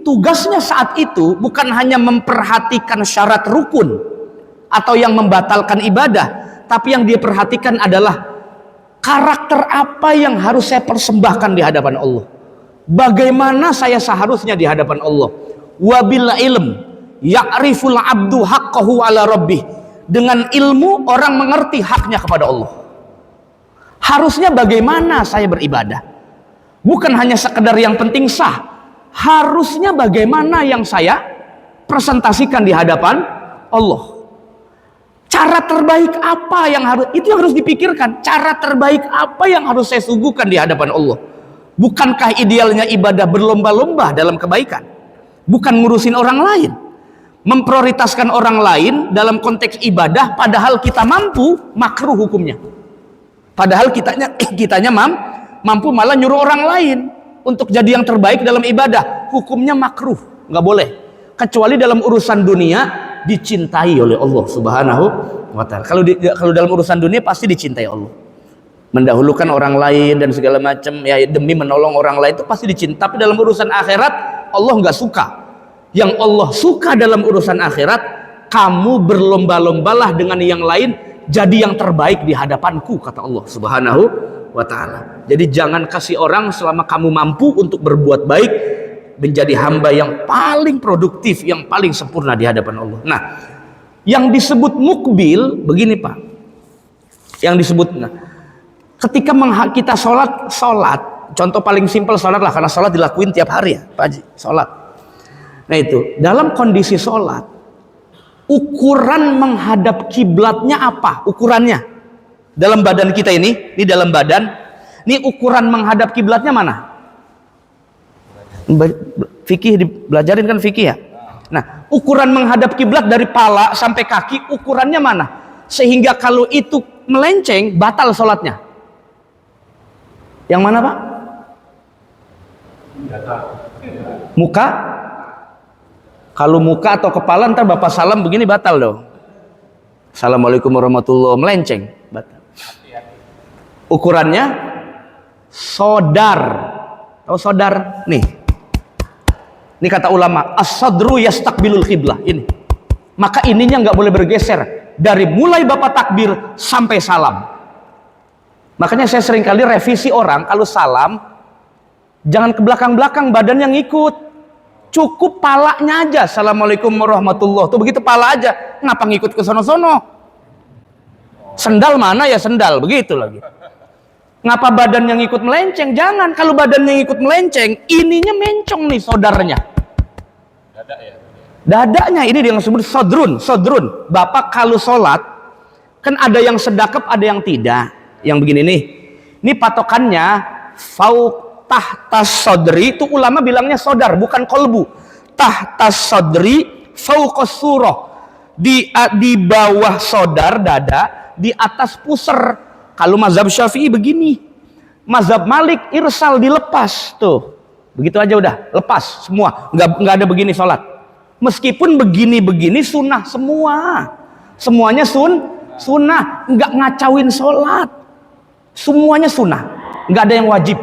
tugasnya saat itu bukan hanya memperhatikan syarat rukun atau yang membatalkan ibadah, tapi yang dia perhatikan adalah karakter apa yang harus saya persembahkan di hadapan Allah. Bagaimana saya seharusnya di hadapan Allah. Wabil ilm ya'riful abdu haqqahu ala rabbih. Dengan ilmu orang mengerti haknya kepada Allah. Harusnya bagaimana saya beribadah, bukan hanya sekedar yang penting sah, harusnya bagaimana yang saya presentasikan di hadapan Allah. Cara terbaik apa yang harus dipikirkan. Cara terbaik apa yang harus saya suguhkan di hadapan Allah. Bukankah idealnya ibadah berlomba-lomba dalam kebaikan, bukan ngurusin orang lain, memprioritaskan orang lain dalam konteks ibadah, padahal kita mampu, makruh hukumnya. Padahal kitanya mampu malah nyuruh orang lain untuk jadi yang terbaik dalam ibadah, hukumnya makruh, nggak boleh. Kecuali dalam urusan dunia dicintai oleh Allah Subhanahu wa taala. Kalau dalam urusan dunia pasti dicintai Allah. Mendahulukan orang lain dan segala macam ya demi menolong orang lain itu pasti dicintai. Tapi dalam urusan akhirat Allah nggak suka. Yang Allah suka dalam urusan akhirat, kamu berlomba-lombalah dengan yang lain jadi yang terbaik di hadapanku, kata Allah Subhanahu wa taala. Jadi jangan kasih orang selama kamu mampu untuk berbuat baik, menjadi hamba yang paling produktif, yang paling sempurna di hadapan Allah. Nah, yang disebut mukbil begini Pak. Yang disebut ketika kita sholat, contoh paling simpel sholat lah, karena sholat dilakuin tiap hari ya Pak Haji, sholat. Nah itu, dalam kondisi sholat, Ukuran menghadap kiblatnya apa? Ukurannya dalam badan kita ini dalam badan. Ini ukuran menghadap kiblatnya mana? Fikih dibelajarin kan fikih ya. Nah, ukuran menghadap kiblat dari pala sampai kaki ukurannya mana? Sehingga kalau itu melenceng batal sholatnya. Yang mana Pak? Muka? Kalau muka atau kepala ntar Bapak salam begini batal dong. Assalamualaikum warahmatullahi wabarakatuh, melenceng batal. Ukurannya sodar. Tahu sodar? Nih. Ini kata ulama, as-sadru yastaqbilul qiblah. Ini. Maka ininya nggak boleh bergeser dari mulai Bapak takbir sampai salam. Makanya saya sering kali revisi orang kalau salam jangan ke belakang-belakang, badan yang ikut. Cukup palanya aja. Assalamualaikum warahmatullahi wabarakatuh. Begitu pala aja. Ngapa ngikut ke sono-sono? Sendal mana ya sendal? Begitu lagi. Ngapa badan yang ikut melenceng? Jangan. Kalau badan yang ikut melenceng, ininya mencong nih saudaranya. Dada ya. Dadanya ini dia yang disebut sodrun. Sodrun. Bapak kalau sholat kan ada yang sedakep, ada yang tidak. Yang begini nih. Ini patokannya fauq tahtas sodri, itu ulama bilangnya sodar, bukan kolbu. Tahtas sodri fauqas surah, di bawah sodar dada, di atas puser. Kalau mazhab Syafi'i begini, mazhab Malik irsal, dilepas tuh, begitu aja udah lepas semua, nggak ada begini sholat. Meskipun begini sunnah semua, semuanya sunnah, nggak ngacauin sholat, semuanya sunnah, nggak ada yang wajib.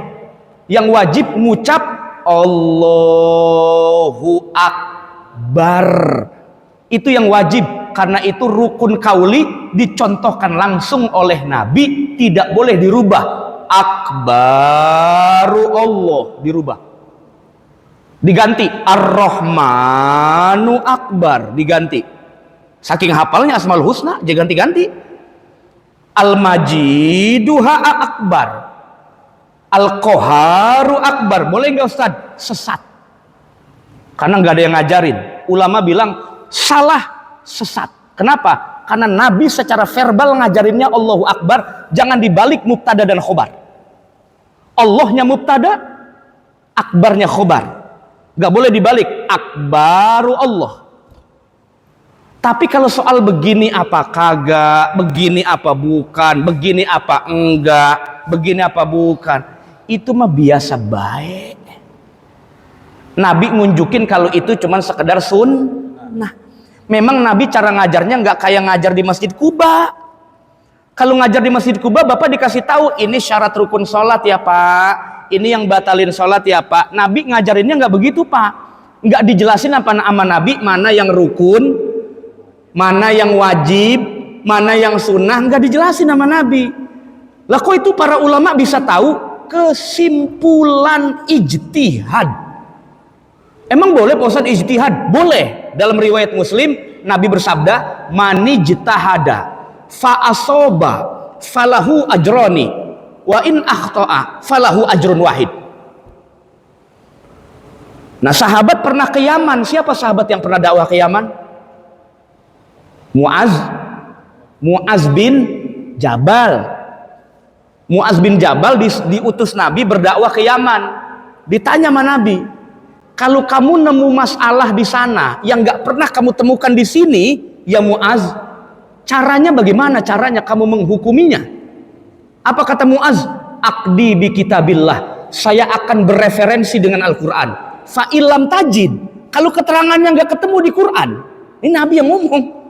Yang wajib ngucap Allahu Akbar, itu yang wajib, karena itu rukun kauli, dicontohkan langsung oleh Nabi, tidak boleh dirubah. Akbaru Allah dirubah, diganti Ar-Rahmanu Akbar, diganti. Saking hafalnya Asmaul Husna, jangan ganti-ganti. Al-Majiduha Akbar, Al-Qaharu Akbar. Boleh nggak Ustaz? Sesat, karena nggak ada yang ngajarin. Ulama bilang salah, sesat. Kenapa? Karena Nabi secara verbal ngajarinnya Allahu Akbar, jangan dibalik mubtada dan khobar. Allahnya mubtada, akbarnya khobar, nggak boleh dibalik. Akbaru Allah. Tapi kalau soal begini apa kagak, begini apa bukan, begini apa enggak, begini apa bukan, itu mah biasa baik. Nabi ngunjukin kalau itu cuman sekedar sunnah. Memang Nabi cara ngajarnya nggak kayak ngajar di Masjid Kuba. Kalau ngajar di Masjid Kuba, Bapak dikasih tahu ini syarat rukun sholat ya Pak, ini yang batalin sholat ya Pak. Nabi ngajarinnya nggak begitu Pak, nggak dijelasin apa nama Nabi, mana yang rukun, mana yang wajib, mana yang sunnah, nggak dijelasin sama Nabi. Lah kok itu para ulama bisa tahu? Kesimpulan ijtihad. Emang boleh Pak Ustadz ijtihad? Boleh. Dalam riwayat Muslim, Nabi bersabda, mani jtahada fa asoba falahu ajroni wa in akhta'a falahu ajrun wahid. Nah, sahabat pernah ke Yaman. Siapa sahabat yang pernah dakwah ke Yaman? Muaz bin Jabal. Muaz bin Jabal diutus Nabi berdakwah ke Yaman. Ditanya sama Nabi, kalau kamu nemu masalah di sana yang nggak pernah kamu temukan di sini, ya Muaz, caranya bagaimana? Caranya kamu menghukuminya? Apa kata Muaz? Aqdi bi kitabillah. Saya akan bereferensi dengan Al-Quran. Fa'ilam tajid. Kalau keterangannya nggak ketemu di Quran, ini Nabi yang ngomong.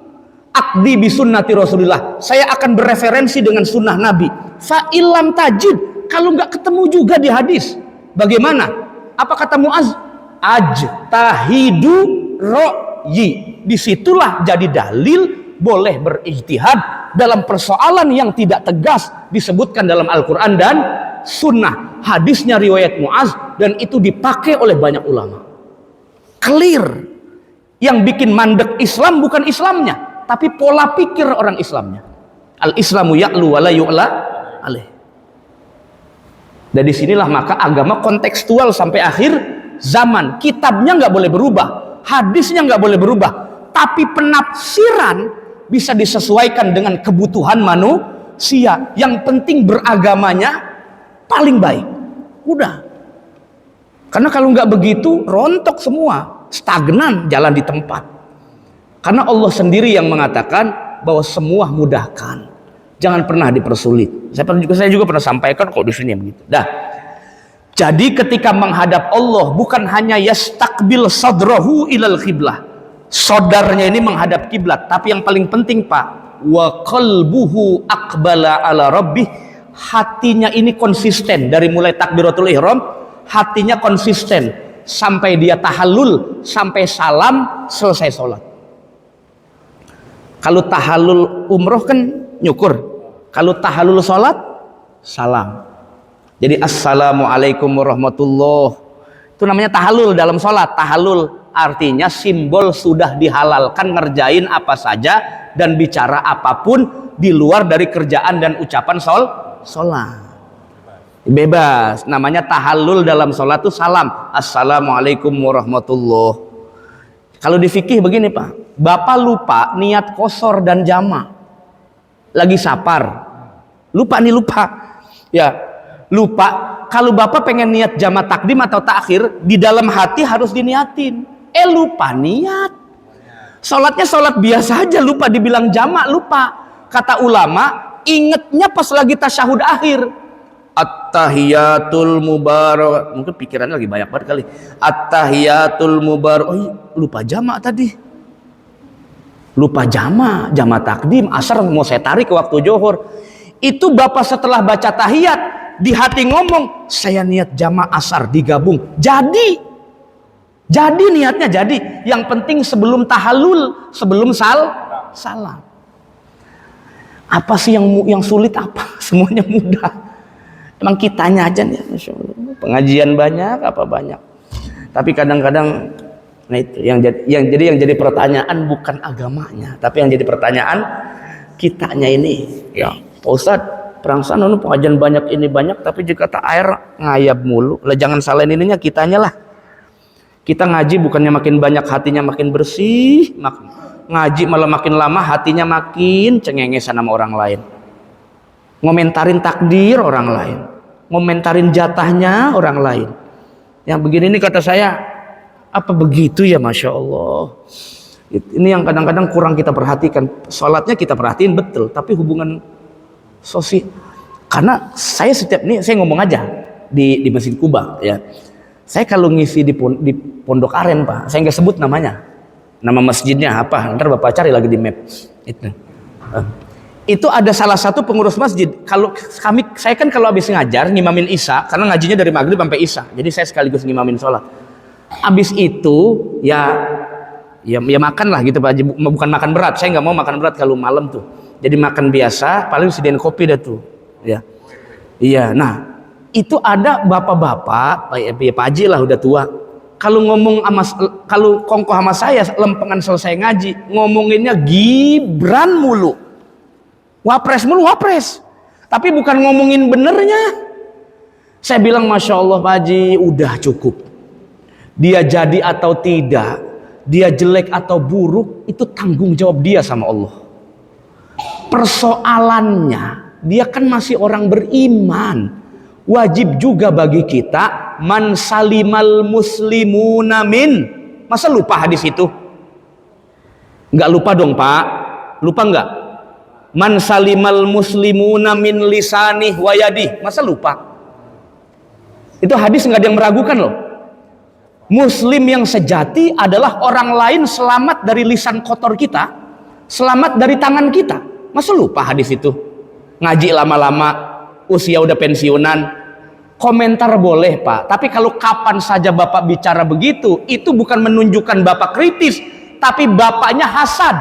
Aqdi bi sunnati Rasulillah. Saya akan bereferensi dengan sunnah Nabi. Fa'ilam tajid. Kalau nggak ketemu juga di hadis, bagaimana? Apa kata Muaz? Ajtahidu ro'yi. Disitulah jadi dalil boleh berijtihad dalam persoalan yang tidak tegas disebutkan dalam Al-Quran dan sunnah. Hadisnya riwayat Muaz dan itu dipakai oleh banyak ulama. Clear. Yang bikin mandek Islam bukan Islamnya, tapi pola pikir orang Islamnya. Al-Islamu ya'lu wa la yu'la alaih. Dan disinilah maka agama kontekstual sampai akhir zaman. Kitabnya nggak boleh berubah, hadisnya nggak boleh berubah, Tapi penafsiran bisa disesuaikan dengan kebutuhan manusia. Yang penting beragamanya paling baik. Udah. Karena kalau nggak begitu, rontok semua, stagnan, jalan di tempat. Karena Allah sendiri yang mengatakan bahwa semua mudahkan, jangan pernah dipersulit. Saya juga pernah sampaikan kok di sini begitu. Dah. Jadi ketika menghadap Allah bukan hanya yastaqbil sadrahu ilal qiblah, sodarnya ini menghadap kiblat, tapi yang paling penting Pak, wa qalbuhu aqbala ala rabbih, hatinya ini konsisten dari mulai takbiratul ihram, hatinya konsisten sampai dia tahallul, sampai salam, selesai sholat. Kalau tahallul umroh kan nyukur, kalau tahallul sholat salam. Jadi assalamualaikum warahmatullah, itu namanya tahallul dalam sholat. Tahallul artinya simbol sudah dihalalkan ngerjain apa saja dan bicara apapun di luar dari kerjaan dan ucapan sholat. Bebas, namanya tahallul dalam sholat itu salam, assalamualaikum warahmatullah. Kalau di fikih begini Pak, Bapak lupa niat qosor dan jama, lagi sapar, lupa ya, lupa. Kalau Bapak pengen niat jama takdim atau takhir, di dalam hati harus diniatin, lupa niat. Sholatnya sholat biasa aja, lupa dibilang jama, lupa. Kata ulama, ingetnya pas lagi tasyahud akhir, at-tahiyatul mubarak, mungkin pikirannya lagi banyak banget kali, at-tahiyatul mubarak, lupa jamak tadi, lupa jama takdim, asar mau saya tarik ke waktu johor. Itu Bapak setelah baca tahiyat di hati ngomong, saya niat jama asar digabung, jadi niatnya jadi. Yang penting sebelum tahallul, sebelum salam. Apa sih yang sulit? Apa semuanya mudah. Emang kitanya aja nih, Masya Allah. Pengajian banyak, apa banyak. Tapi kadang-kadang, nah itu yang jadi pertanyaan bukan agamanya, tapi yang jadi pertanyaan kitanya ini. Ya, Pak Ustadz, perasaan pengajian banyak ini banyak, tapi jika tak air ngayab mulu. Lah jangan salahin ininya, kitanya lah. Kita ngaji bukannya makin banyak hatinya makin bersih, ngaji malah makin lama hatinya makin cengengesan sama orang lain. Ngomentarin takdir orang lain, ngomentarin jatahnya orang lain. Yang begini ini kata saya, apa begitu ya, Masya Allah. Ini yang kadang-kadang kurang kita perhatikan. Sholatnya kita perhatiin betul, tapi hubungan sosial. Karena saya setiap ini saya ngomong aja di Masjid Kuba ya. Saya kalau ngisi di Pondok Aren Pak, saya nggak sebut namanya, nama masjidnya apa. Ntar Bapak cari lagi di map. Itu ada salah satu pengurus masjid. Saya kan kalau habis ngajar ngimamin isya, karena ngajinya dari maghrib sampai isya, jadi saya sekaligus ngimamin sholat. Habis itu ya makan lah gitu Pak Haji, bukan makan berat. Saya nggak mau makan berat kalau malam tuh. Jadi makan biasa, paling sediain kopi dah tuh. Ya, iya. Nah, itu ada bapak-bapak, Pak Haji lah udah tua. Kalau kalau kongkoh sama saya lempengan selesai ngaji, ngomonginnya Gibran mulu. Wapres mulu, wapres. Tapi bukan ngomongin benernya. Saya bilang Masya Allah Pak Haji, udah cukup. Dia jadi atau tidak, dia jelek atau buruk, itu tanggung jawab dia sama Allah. Persoalannya, dia kan masih orang beriman. Wajib juga bagi kita, man salimal muslimuna min. Masa lupa hadis itu? Enggak lupa dong Pak. Lupa enggak? Man salimal muslimuna min lisanih wa yadih. Masa lupa? Itu hadis nggak ada yang meragukan loh. Muslim yang sejati adalah orang lain selamat dari lisan kotor kita, selamat dari tangan kita. Masa lupa hadis itu? Ngaji lama-lama, usia udah pensiunan, komentar boleh Pak. Tapi kalau kapan saja Bapak bicara begitu, itu bukan menunjukkan Bapak kritis, tapi Bapaknya hasad.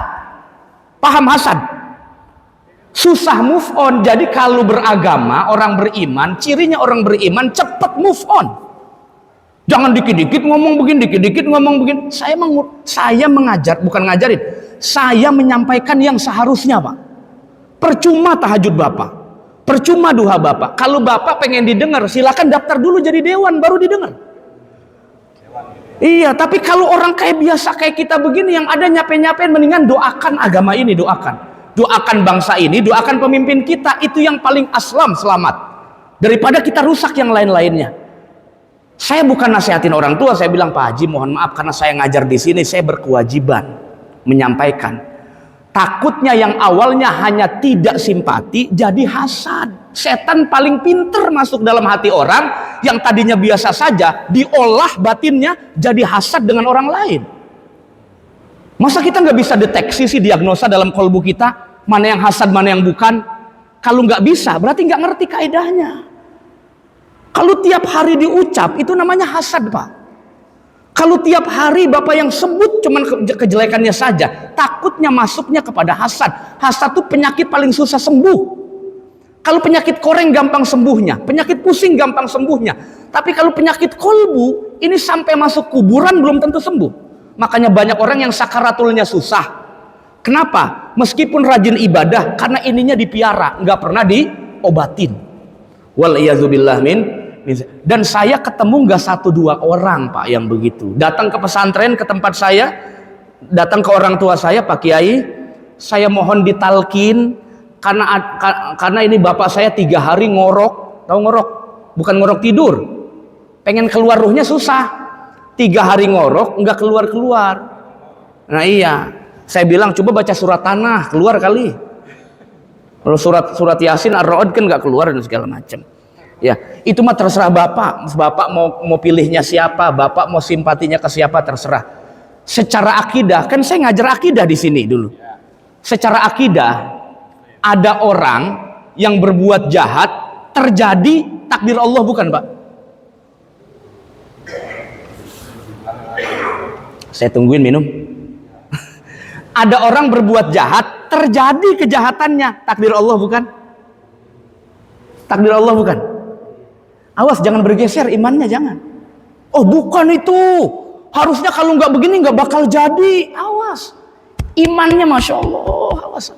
Paham hasad? Susah move on. Jadi kalau beragama, orang beriman, cirinya orang beriman cepat move on. Jangan dikit-dikit ngomong begini, dikit-dikit ngomong begini. Saya mengajar, bukan ngajarin. Saya menyampaikan yang seharusnya Pak. Percuma tahajud Bapak, percuma duha Bapak. Kalau Bapak pengen didengar, silakan daftar dulu jadi dewan, baru didengar. Iya, tapi kalau orang kayak biasa kayak kita begini yang ada nyape-nyapein, mendingan doakan agama ini, doakan bangsa ini, doakan pemimpin kita, itu yang paling aslam, selamat daripada kita rusak yang lain-lainnya. Saya bukan nasihatin orang tua, saya bilang, Pak Haji mohon maaf karena saya ngajar di sini, saya berkewajiban menyampaikan. Takutnya yang awalnya hanya tidak simpati jadi hasad. Setan paling pinter masuk dalam hati orang yang tadinya biasa saja, diolah batinnya jadi hasad dengan orang lain. Masa kita nggak bisa deteksi sih, diagnosa dalam kolbu kita mana yang hasad mana yang bukan? Kalau nggak bisa berarti nggak ngerti kaidahnya. Kalau tiap hari diucap itu namanya hasad, Pak. Kalau tiap hari Bapak yang sebut cuman kejelekannya saja, takutnya masuknya kepada hasad. Hasad itu penyakit paling susah sembuh. Kalau penyakit koreng gampang sembuhnya, penyakit pusing gampang sembuhnya. Tapi kalau penyakit kolbu, ini sampai masuk kuburan belum tentu sembuh. Makanya banyak orang yang sakaratulnya susah. Kenapa? Meskipun rajin ibadah, karena ininya dipiara, nggak pernah diobatin. Wal-iyazubillah min. Dan saya ketemu nggak 1-2 orang, Pak, yang begitu. Datang ke pesantren, ke tempat saya, datang ke orang tua saya, Pak Kiai, saya mohon ditalkin karena ini bapak saya 3 hari ngorok, tahu ngorok? Bukan ngorok tidur, pengen keluar ruhnya susah. 3 hari ngorok nggak keluar. Nah iya, saya bilang coba baca surat tanah, keluar kali. Kalau surat Yasin, Ar-Ra'd kan nggak keluar dan segala macam. Ya, itu mah terserah Bapak. Bapak mau pilihnya siapa, Bapak mau simpatinya ke siapa, terserah. Secara akidah, kan saya ngajar akidah di sini dulu. Secara akidah, ada orang yang berbuat jahat, terjadi takdir Allah, bukan, Pak? Saya tungguin minum. Ada orang berbuat jahat, terjadi kejahatannya, takdir Allah, bukan? Takdir Allah, bukan? Awas jangan bergeser imannya, jangan. Oh bukan itu, harusnya kalau nggak begini nggak bakal jadi. Awas, imannya Masya Allah, awas.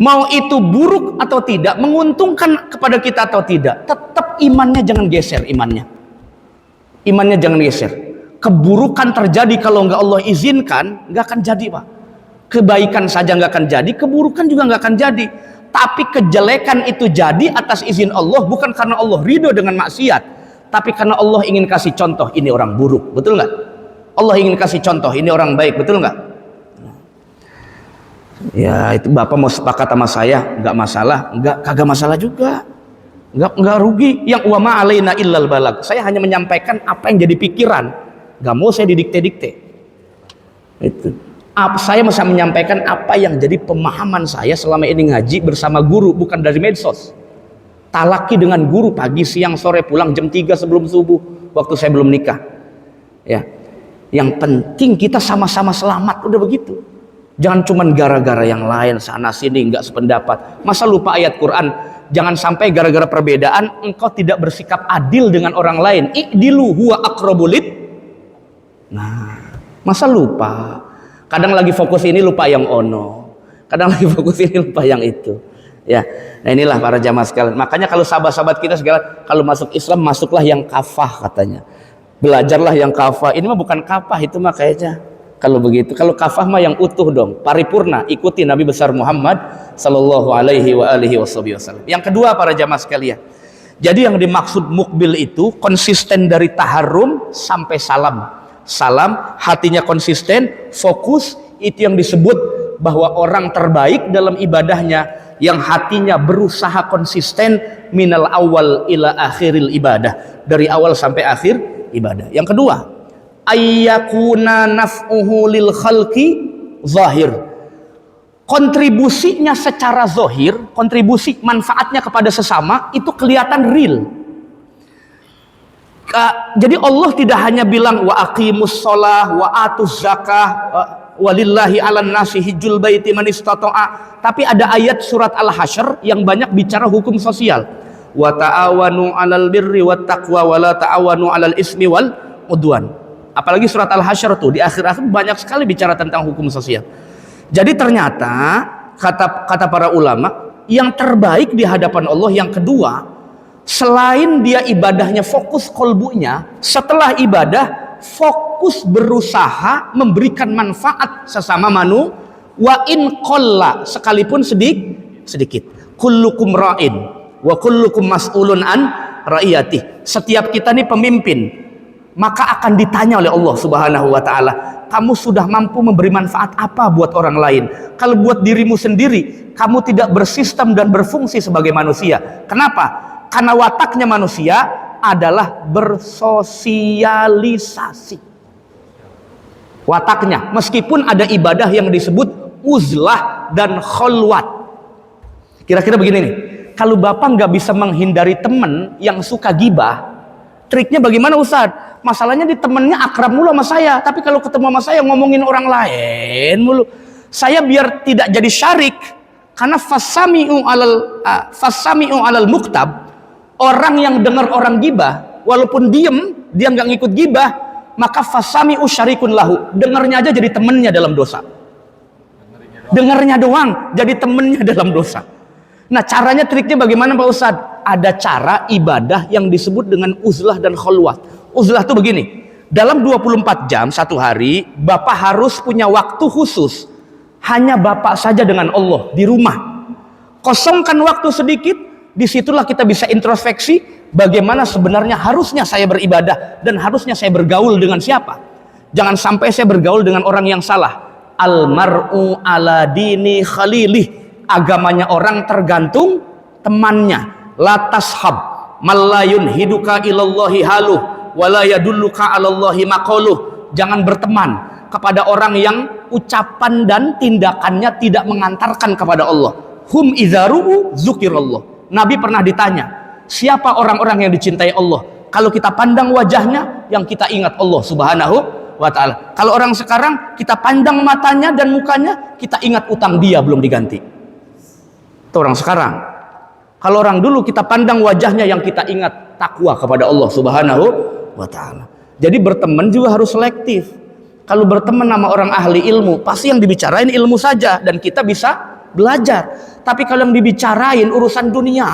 Mau itu buruk atau tidak, menguntungkan kepada kita atau tidak, tetap imannya jangan geser, imannya jangan geser. Keburukan terjadi kalau nggak Allah izinkan, nggak akan jadi, Pak. Kebaikan saja nggak akan jadi, keburukan juga nggak akan jadi. Tapi kejelekan itu jadi atas izin Allah, bukan karena Allah ridho dengan maksiat, tapi karena Allah ingin kasih contoh, ini orang buruk, betul nggak? Allah ingin kasih contoh, ini orang baik, betul nggak? Ya itu Bapak mau sepakat sama saya, nggak masalah, kagak masalah juga, nggak rugi. Yang wa ma alaina illal balag, saya hanya menyampaikan apa yang jadi pikiran, nggak mau saya didikte-dikte. Itu. Saya bisa menyampaikan apa yang jadi pemahaman saya selama ini ngaji bersama guru, bukan dari medsos. Talaki dengan guru pagi, siang, sore, pulang jam 3 sebelum subuh waktu saya belum nikah. Ya, yang penting kita sama-sama selamat, udah begitu. Jangan cuman gara-gara yang lain sana sini nggak sependapat. Masa lupa ayat Quran? Jangan sampai gara-gara perbedaan engkau tidak bersikap adil dengan orang lain. I'dilu huwa aqrabulit. Nah, masa lupa? Kadang lagi fokus ini lupa yang ono, kadang lagi fokus ini lupa yang itu. Ya, nah inilah para jamaah sekalian. Makanya kalau sahabat-sahabat kita segala, kalau masuk Islam masuklah yang kafah katanya. Belajarlah yang kafah. Ini mah bukan kafah, itu mah kayaknya. Kalau begitu, kalau kafah mah yang utuh dong, paripurna. Ikuti Nabi besar Muhammad sallallahu alaihi wasallam. Yang kedua para jamaah sekalian. Jadi yang dimaksud mukbil itu konsisten dari taharrum sampai salam. Salam, hatinya konsisten, fokus, itu yang disebut bahwa orang terbaik dalam ibadahnya yang hatinya berusaha konsisten minal awal ila akhiril ibadah, dari awal sampai akhir ibadah. Yang kedua, ayyakuna naf'uhu lil khalqi zahir, kontribusinya secara zahir, kontribusi manfaatnya kepada sesama itu kelihatan real. Jadi Allah tidak hanya bilang wa aqimus sholah wa atuz zakah walillahi 'alan nasi hijjul baiti man istata'a, tapi ada ayat surat Al-Hasyr yang banyak bicara hukum sosial. Wa ta'awanu 'alal birri wat taqwa wa la ta'awanu 'alal ismi wal udwan. Apalagi surat Al-Hasyr tuh di akhir-akhir banyak sekali bicara tentang hukum sosial. Jadi ternyata kata para ulama, yang terbaik di hadapan Allah yang kedua, selain dia ibadahnya fokus kolbunya, setelah ibadah fokus fokus berusaha memberikan manfaat sesama wa in qalla, sekalipun sedikit. Kullukum ra'in wa kullukum mas'ulun an ra'iyati. Setiap kita nih pemimpin, maka akan ditanya oleh Allah Subhanahu wa taala, kamu sudah mampu memberi manfaat apa buat orang lain? Kalau buat dirimu sendiri, kamu tidak bersistem dan berfungsi sebagai manusia. Kenapa? Karena wataknya manusia adalah bersosialisasi. Wataknya, meskipun ada ibadah yang disebut uzlah dan kholwat. Kira-kira begini nih, kalau bapak nggak bisa menghindari temen yang suka gibah, triknya bagaimana Ustaz? Masalahnya di temennya akrab mulu sama saya, tapi kalau ketemu sama saya ngomongin orang lain mulu. Saya biar tidak jadi syarik, karena fasami'u alal muktab, orang yang dengar orang gibah, walaupun diem, dia nggak ngikut gibah, maka fasami'u syarikun lahu, dengarnya aja jadi temennya dalam dosa. Dengarnya doang jadi temennya dalam dosa. Nah, caranya, triknya bagaimana Pak Ustadz? Ada cara ibadah yang disebut dengan uzlah dan kholwat. Uzlah itu begini, dalam 24 jam satu hari, Bapak harus punya waktu khusus, hanya Bapak saja dengan Allah di rumah. Kosongkan waktu sedikit, disitulah kita bisa introspeksi, bagaimana sebenarnya harusnya saya beribadah, dan harusnya saya bergaul dengan siapa. Jangan sampai saya bergaul dengan orang yang salah. Almar'u ala dini khalilih, agamanya orang tergantung temannya. La tashab malayun hiduka ilallahi haluh wala yadulluka 'alallahi maqaluh. Jangan berteman kepada orang yang ucapan dan tindakannya tidak mengantarkan kepada Allah. Hum idzaru'u dzukirallah. Nabi pernah ditanya, siapa orang-orang yang dicintai Allah? Kalau kita pandang wajahnya, yang kita ingat Allah Subhanahu wa ta'ala. Kalau orang sekarang, kita pandang matanya dan mukanya, kita ingat utang dia belum diganti. Itu orang sekarang. Kalau orang dulu, kita pandang wajahnya, yang kita ingat takwa kepada Allah Subhanahu wa ta'ala. Jadi berteman juga harus selektif. Kalau berteman sama orang ahli ilmu, pasti yang dibicarain ilmu saja, dan kita bisa belajar. Tapi kalau yang dibicarain urusan dunia,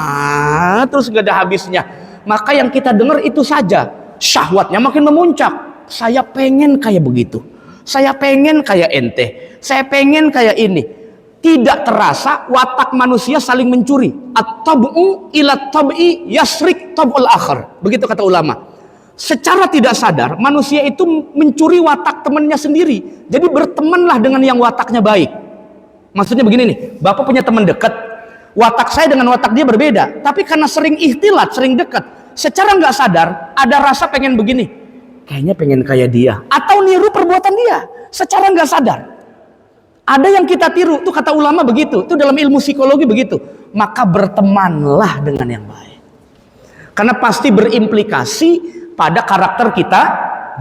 terus gak ada habisnya, maka yang kita dengar itu saja. Syahwatnya makin memuncak. Saya pengen kayak begitu, saya pengen kayak ente, saya pengen kayak ini. Tidak terasa watak manusia saling mencuri. At-tab'u ila tab'i yasrik tab'ul akhar. Begitu kata ulama. Secara tidak sadar, manusia itu mencuri watak temannya sendiri. Jadi bertemanlah dengan yang wataknya baik. Maksudnya begini nih, Bapak punya teman dekat, watak saya dengan watak dia berbeda. Tapi karena sering ikhtilat, sering dekat, secara nggak sadar, ada rasa pengen begini. Kayaknya pengen kayak dia. Atau niru perbuatan dia. Secara nggak sadar. Ada yang kita tiru, itu kata ulama begitu, itu dalam ilmu psikologi begitu. Maka bertemanlah dengan yang baik. Karena pasti berimplikasi pada karakter kita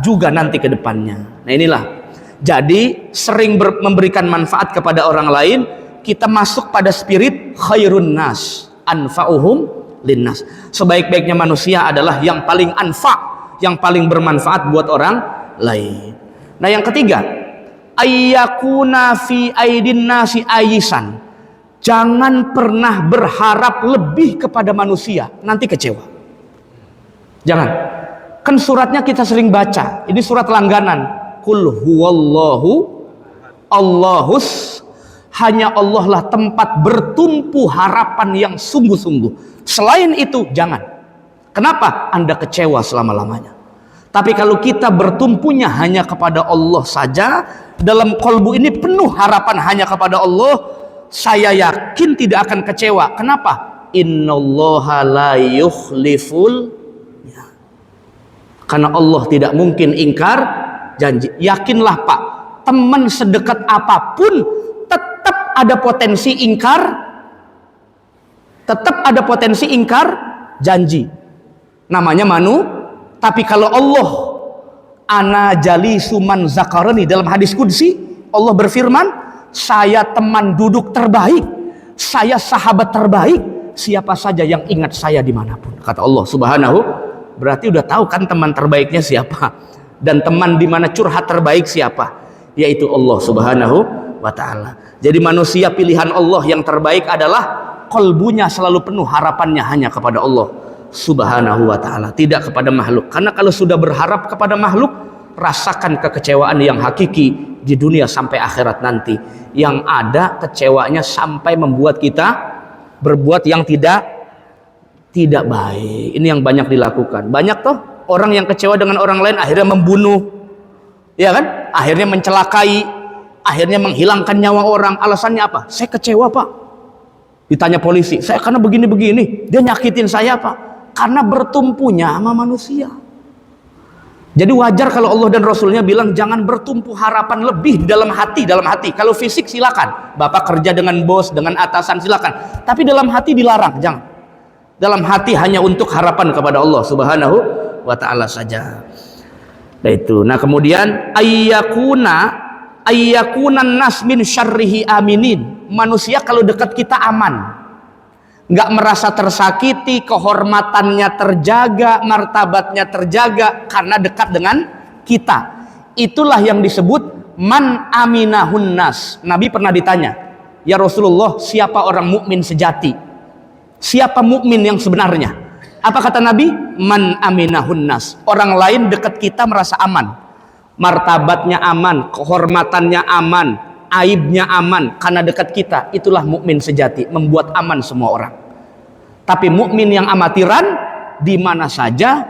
juga nanti ke depannya. Nah inilah. Jadi sering memberikan manfaat kepada orang lain, kita masuk pada spirit khairun nas, anfa'uhum linnas. Sebaik-baiknya manusia adalah yang paling anfa', yang paling bermanfaat buat orang lain. Nah yang ketiga, ayyakuna fi aidin nasi ayisan. Jangan pernah berharap lebih kepada manusia, nanti kecewa. Jangan. Kan suratnya kita sering baca, ini surat langganan. Qul huwallahu Allahus, hanya Allah lah tempat bertumpu harapan yang sungguh-sungguh. Selain itu jangan. Kenapa? Anda kecewa selama-lamanya. Tapi kalau kita bertumpunya hanya kepada Allah saja, dalam kolbu ini penuh harapan hanya kepada Allah, saya yakin tidak akan kecewa. Kenapa? Innallaha la yukhliful, karena Allah tidak mungkin ingkar janji. Yakinlah Pak, teman sedekat apapun tetap ada potensi ingkar, tetap ada potensi ingkar janji. Namanya tapi kalau Allah, ana jalisu man zakarani, dalam hadis qudsi Allah berfirman, saya teman duduk terbaik, saya sahabat terbaik, siapa saja yang ingat saya dimanapun, kata Allah Subhanahu. Berarti udah tahu kan teman terbaiknya siapa, dan teman di mana curhat terbaik siapa, yaitu Allah Subhanahu wa ta'ala. Jadi manusia pilihan Allah yang terbaik adalah kolbunya selalu penuh harapannya hanya kepada Allah Subhanahu wa ta'ala, tidak kepada makhluk. Karena kalau sudah berharap kepada makhluk, rasakan kekecewaan yang hakiki di dunia sampai akhirat nanti. Yang ada kecewanya sampai membuat kita berbuat yang tidak baik. Ini yang banyak dilakukan. Banyak toh orang yang kecewa dengan orang lain akhirnya membunuh, ya kan? Akhirnya mencelakai, akhirnya menghilangkan nyawa orang. Alasannya apa? Saya kecewa, Pak. Ditanya polisi, saya karena begini-begini. Dia nyakitin saya, Pak. Karena bertumpunya sama manusia. Jadi wajar kalau Allah dan Rasulnya bilang jangan bertumpu harapan lebih di dalam hati. Kalau fisik silakan, Bapak kerja dengan bos, dengan atasan silakan. Tapi dalam hati dilarang, jangan. Dalam hati hanya untuk harapan kepada Allah Subhanahu wa ta'ala saja. Nah itu. Nah kemudian ayyakunan nas min syarrihi aminin. Manusia kalau dekat kita aman, nggak merasa tersakiti, kehormatannya terjaga, martabatnya terjaga karena dekat dengan kita. Itulah yang disebut man aminahun nas. Nabi pernah ditanya, ya Rasulullah, siapa orang mukmin sejati? Siapa mukmin yang sebenarnya? Apa kata Nabi? Man aminahun nas. Orang lain dekat kita merasa aman, martabatnya aman, kehormatannya aman, aibnya aman karena dekat kita. Itulah mukmin sejati, membuat aman semua orang. Tapi mukmin yang amatiran di mana saja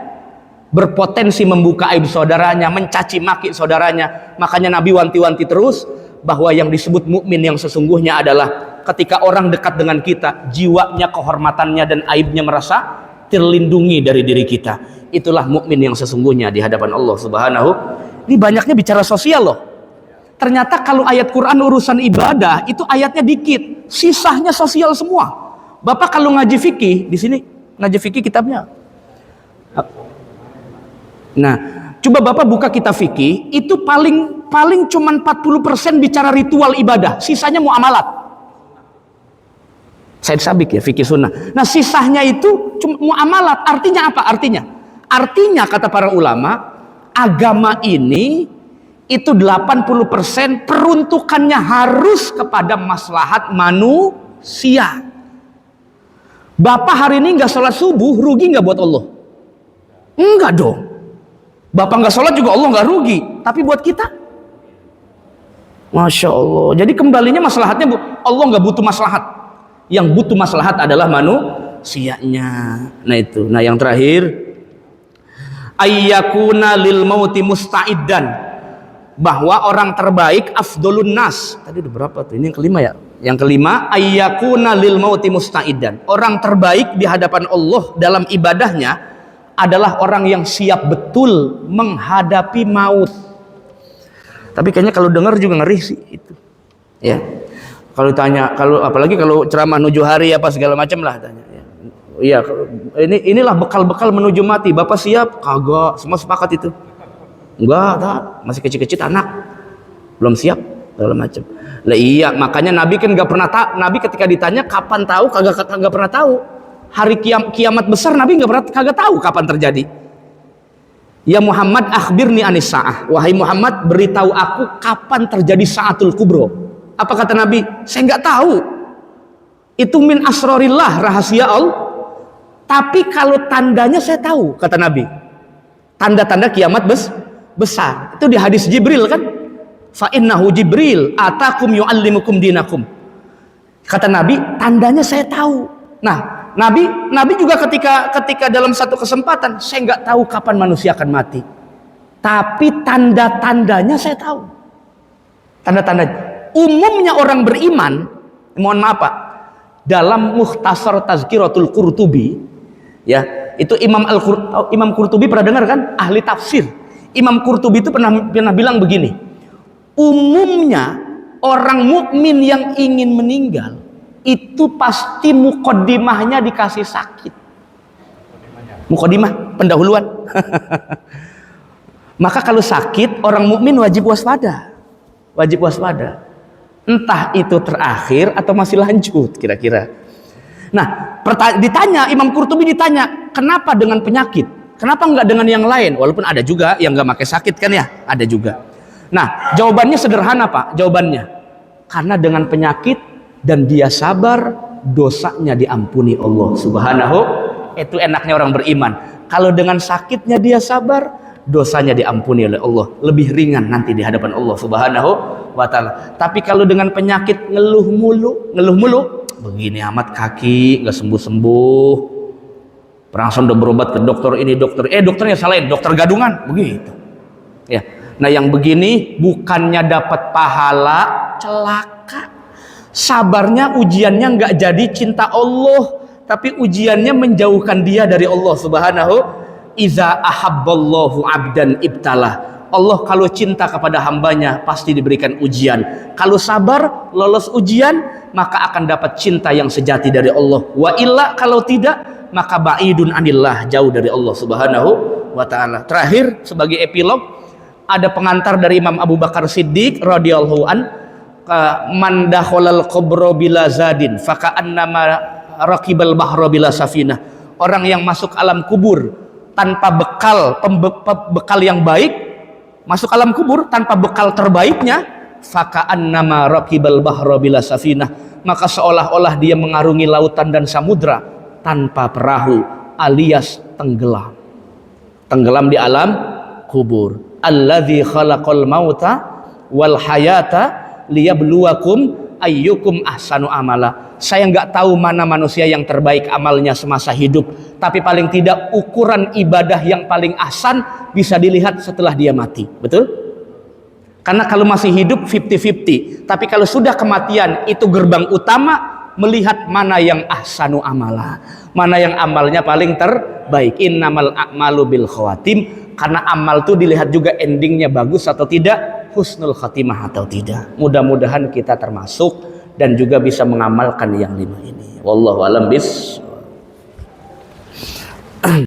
berpotensi membuka aib saudaranya, mencaci maki saudaranya. Makanya Nabi wanti-wanti terus bahwa yang disebut mukmin yang sesungguhnya adalah ketika orang dekat dengan kita, jiwanya, kehormatannya dan aibnya merasa terlindungi dari diri kita. Itulah mukmin yang sesungguhnya di hadapan Allah Subhanahu. Ini banyaknya bicara sosial loh. Ternyata kalau ayat Quran urusan ibadah itu ayatnya dikit, sisanya sosial semua. Bapak kalau ngaji fikih, di sini ngaji fikih kitabnya. Nah, coba Bapak buka kitab fikih, itu paling cuman 40% bicara ritual ibadah, sisanya muamalat. Said Sabik ya, fikih sunnah. Nah, sisanya itu cuma muamalat. Artinya apa? Artinya kata para ulama, agama ini itu 80% peruntukannya harus kepada maslahat manusia. Bapak hari ini nggak sholat subuh, rugi nggak buat Allah? Enggak dong. Bapak nggak sholat juga Allah nggak rugi. Tapi buat kita, Masya Allah. Jadi kembalinya maslahatnya, Allah nggak butuh maslahat. Yang butuh maslahat adalah manusianya. Nah itu. Nah yang terakhir, ayyakuna lil mauti musta'iddan. Bahwa orang terbaik afdolun nas. Tadi udah berapa tuh? Ini yang kelima ya. Yang kelima, ayyakuna lil mauti musta'iddan. Orang terbaik di hadapan Allah dalam ibadahnya adalah orang yang siap betul menghadapi maut. Tapi kayaknya kalau dengar juga ngeri sih itu. Ya. Kalau tanya, apalagi kalau ceramah menuju hari apa segala macam lah tanya. Iya, inilah bekal-bekal menuju mati. Bapak siap? Kagak, semua sepakat itu. Enggak, tak, masih kecil-kecil anak, belum siap segala macam. Lah iya, makanya Nabi kan nggak pernah tahu. Nabi ketika ditanya kapan tahu, kagak pernah tahu. Hari kiamat besar Nabi kagak tahu kapan terjadi. Ya Muhammad, akhbirni anis sa'ah. Wahai Muhammad, beritahu aku kapan terjadi sa'atul kubro. Apa kata Nabi? Saya nggak tahu. Itu min asrorillah, rahasia Allah. Tapi kalau tandanya saya tahu, kata Nabi. Tanda-tanda kiamat besar. Itu di hadis Jibril kan? Fa innahu Jibril atakum yu'allimukum dinakum. Kata Nabi, tandanya saya tahu. Nah, Nabi juga ketika dalam satu kesempatan, saya nggak tahu kapan manusia akan mati. Tapi tanda-tandanya saya tahu. Tanda-tandanya. Umumnya orang beriman, mohon maaf Pak, dalam Mukhtasar Tazkiratul Qurtubi, ya itu Imam Qurtubi pernah dengar kan, ahli tafsir. Imam Qurtubi itu pernah bilang begini, umumnya orang mukmin yang ingin meninggal itu pasti muqaddimahnya dikasih sakit. Muqaddimah, pendahuluan. Maka kalau sakit orang mukmin wajib waspada. Entah itu terakhir atau masih lanjut kira-kira. Nah, ditanya Imam Qurtubi ditanya, kenapa dengan penyakit? Kenapa enggak dengan yang lain? Walaupun ada juga yang enggak pakai sakit kan ya, ada juga. Nah, jawabannya sederhana Pak, jawabannya. Karena dengan penyakit dan dia sabar, dosanya diampuni Allah Subhanahu. Itu enaknya orang beriman. Kalau dengan sakitnya dia sabar, dosanya diampuni oleh Allah, lebih ringan nanti di hadapan Allah Subhanahu wa taala. Tapi kalau dengan penyakit ngeluh mulu, begini amat kaki nggak sembuh-sembuh, langsung udah berobat ke dokter ini dokternya salahin, dokter gadungan, begitu ya. Nah yang begini bukannya dapat pahala, celaka. Sabarnya ujiannya nggak jadi cinta Allah, tapi ujiannya menjauhkan dia dari Allah Subhanahu. Iza ahabballahu abdan ibtalah. Allah kalau cinta kepada hambanya pasti diberikan ujian. Kalau sabar, lolos ujian, maka akan dapat cinta yang sejati dari Allah. Wa illa kalau tidak, maka ba'idun anillah, jauh dari Allah Subhanahu wa taala. Terakhir sebagai epilog, ada pengantar dari Imam Abu Bakar Siddiq radhiyallahu an, man dakhalal qabra bila zadin faka'annama raqibal bahra bila safinah. Orang yang masuk alam kubur tanpa bekal yang baik, masuk alam kubur tanpa bekal terbaiknya, faka'annama raqibal bahra bila safinah, maka seolah-olah dia mengarungi lautan dan samudra tanpa perahu, alias tenggelam di alam kubur. Alladzi khalaqal mauta wal hayata liyabluwakum ayyukum ahsanu amala. Saya nggak tahu mana manusia yang terbaik amalnya semasa hidup, tapi paling tidak ukuran ibadah yang paling ahsan bisa dilihat setelah dia mati. Betul? Karena kalau masih hidup 50-50, tapi kalau sudah kematian itu gerbang utama melihat mana yang ahsanu amala, mana yang amalnya paling terbaik. Innamal a'malu bil khawatim, karena amal tuh dilihat juga endingnya bagus atau tidak, husnul khatimah atau tidak. Mudah-mudahan kita termasuk dan juga bisa mengamalkan yang 5 ini. Wallahu a'lam bis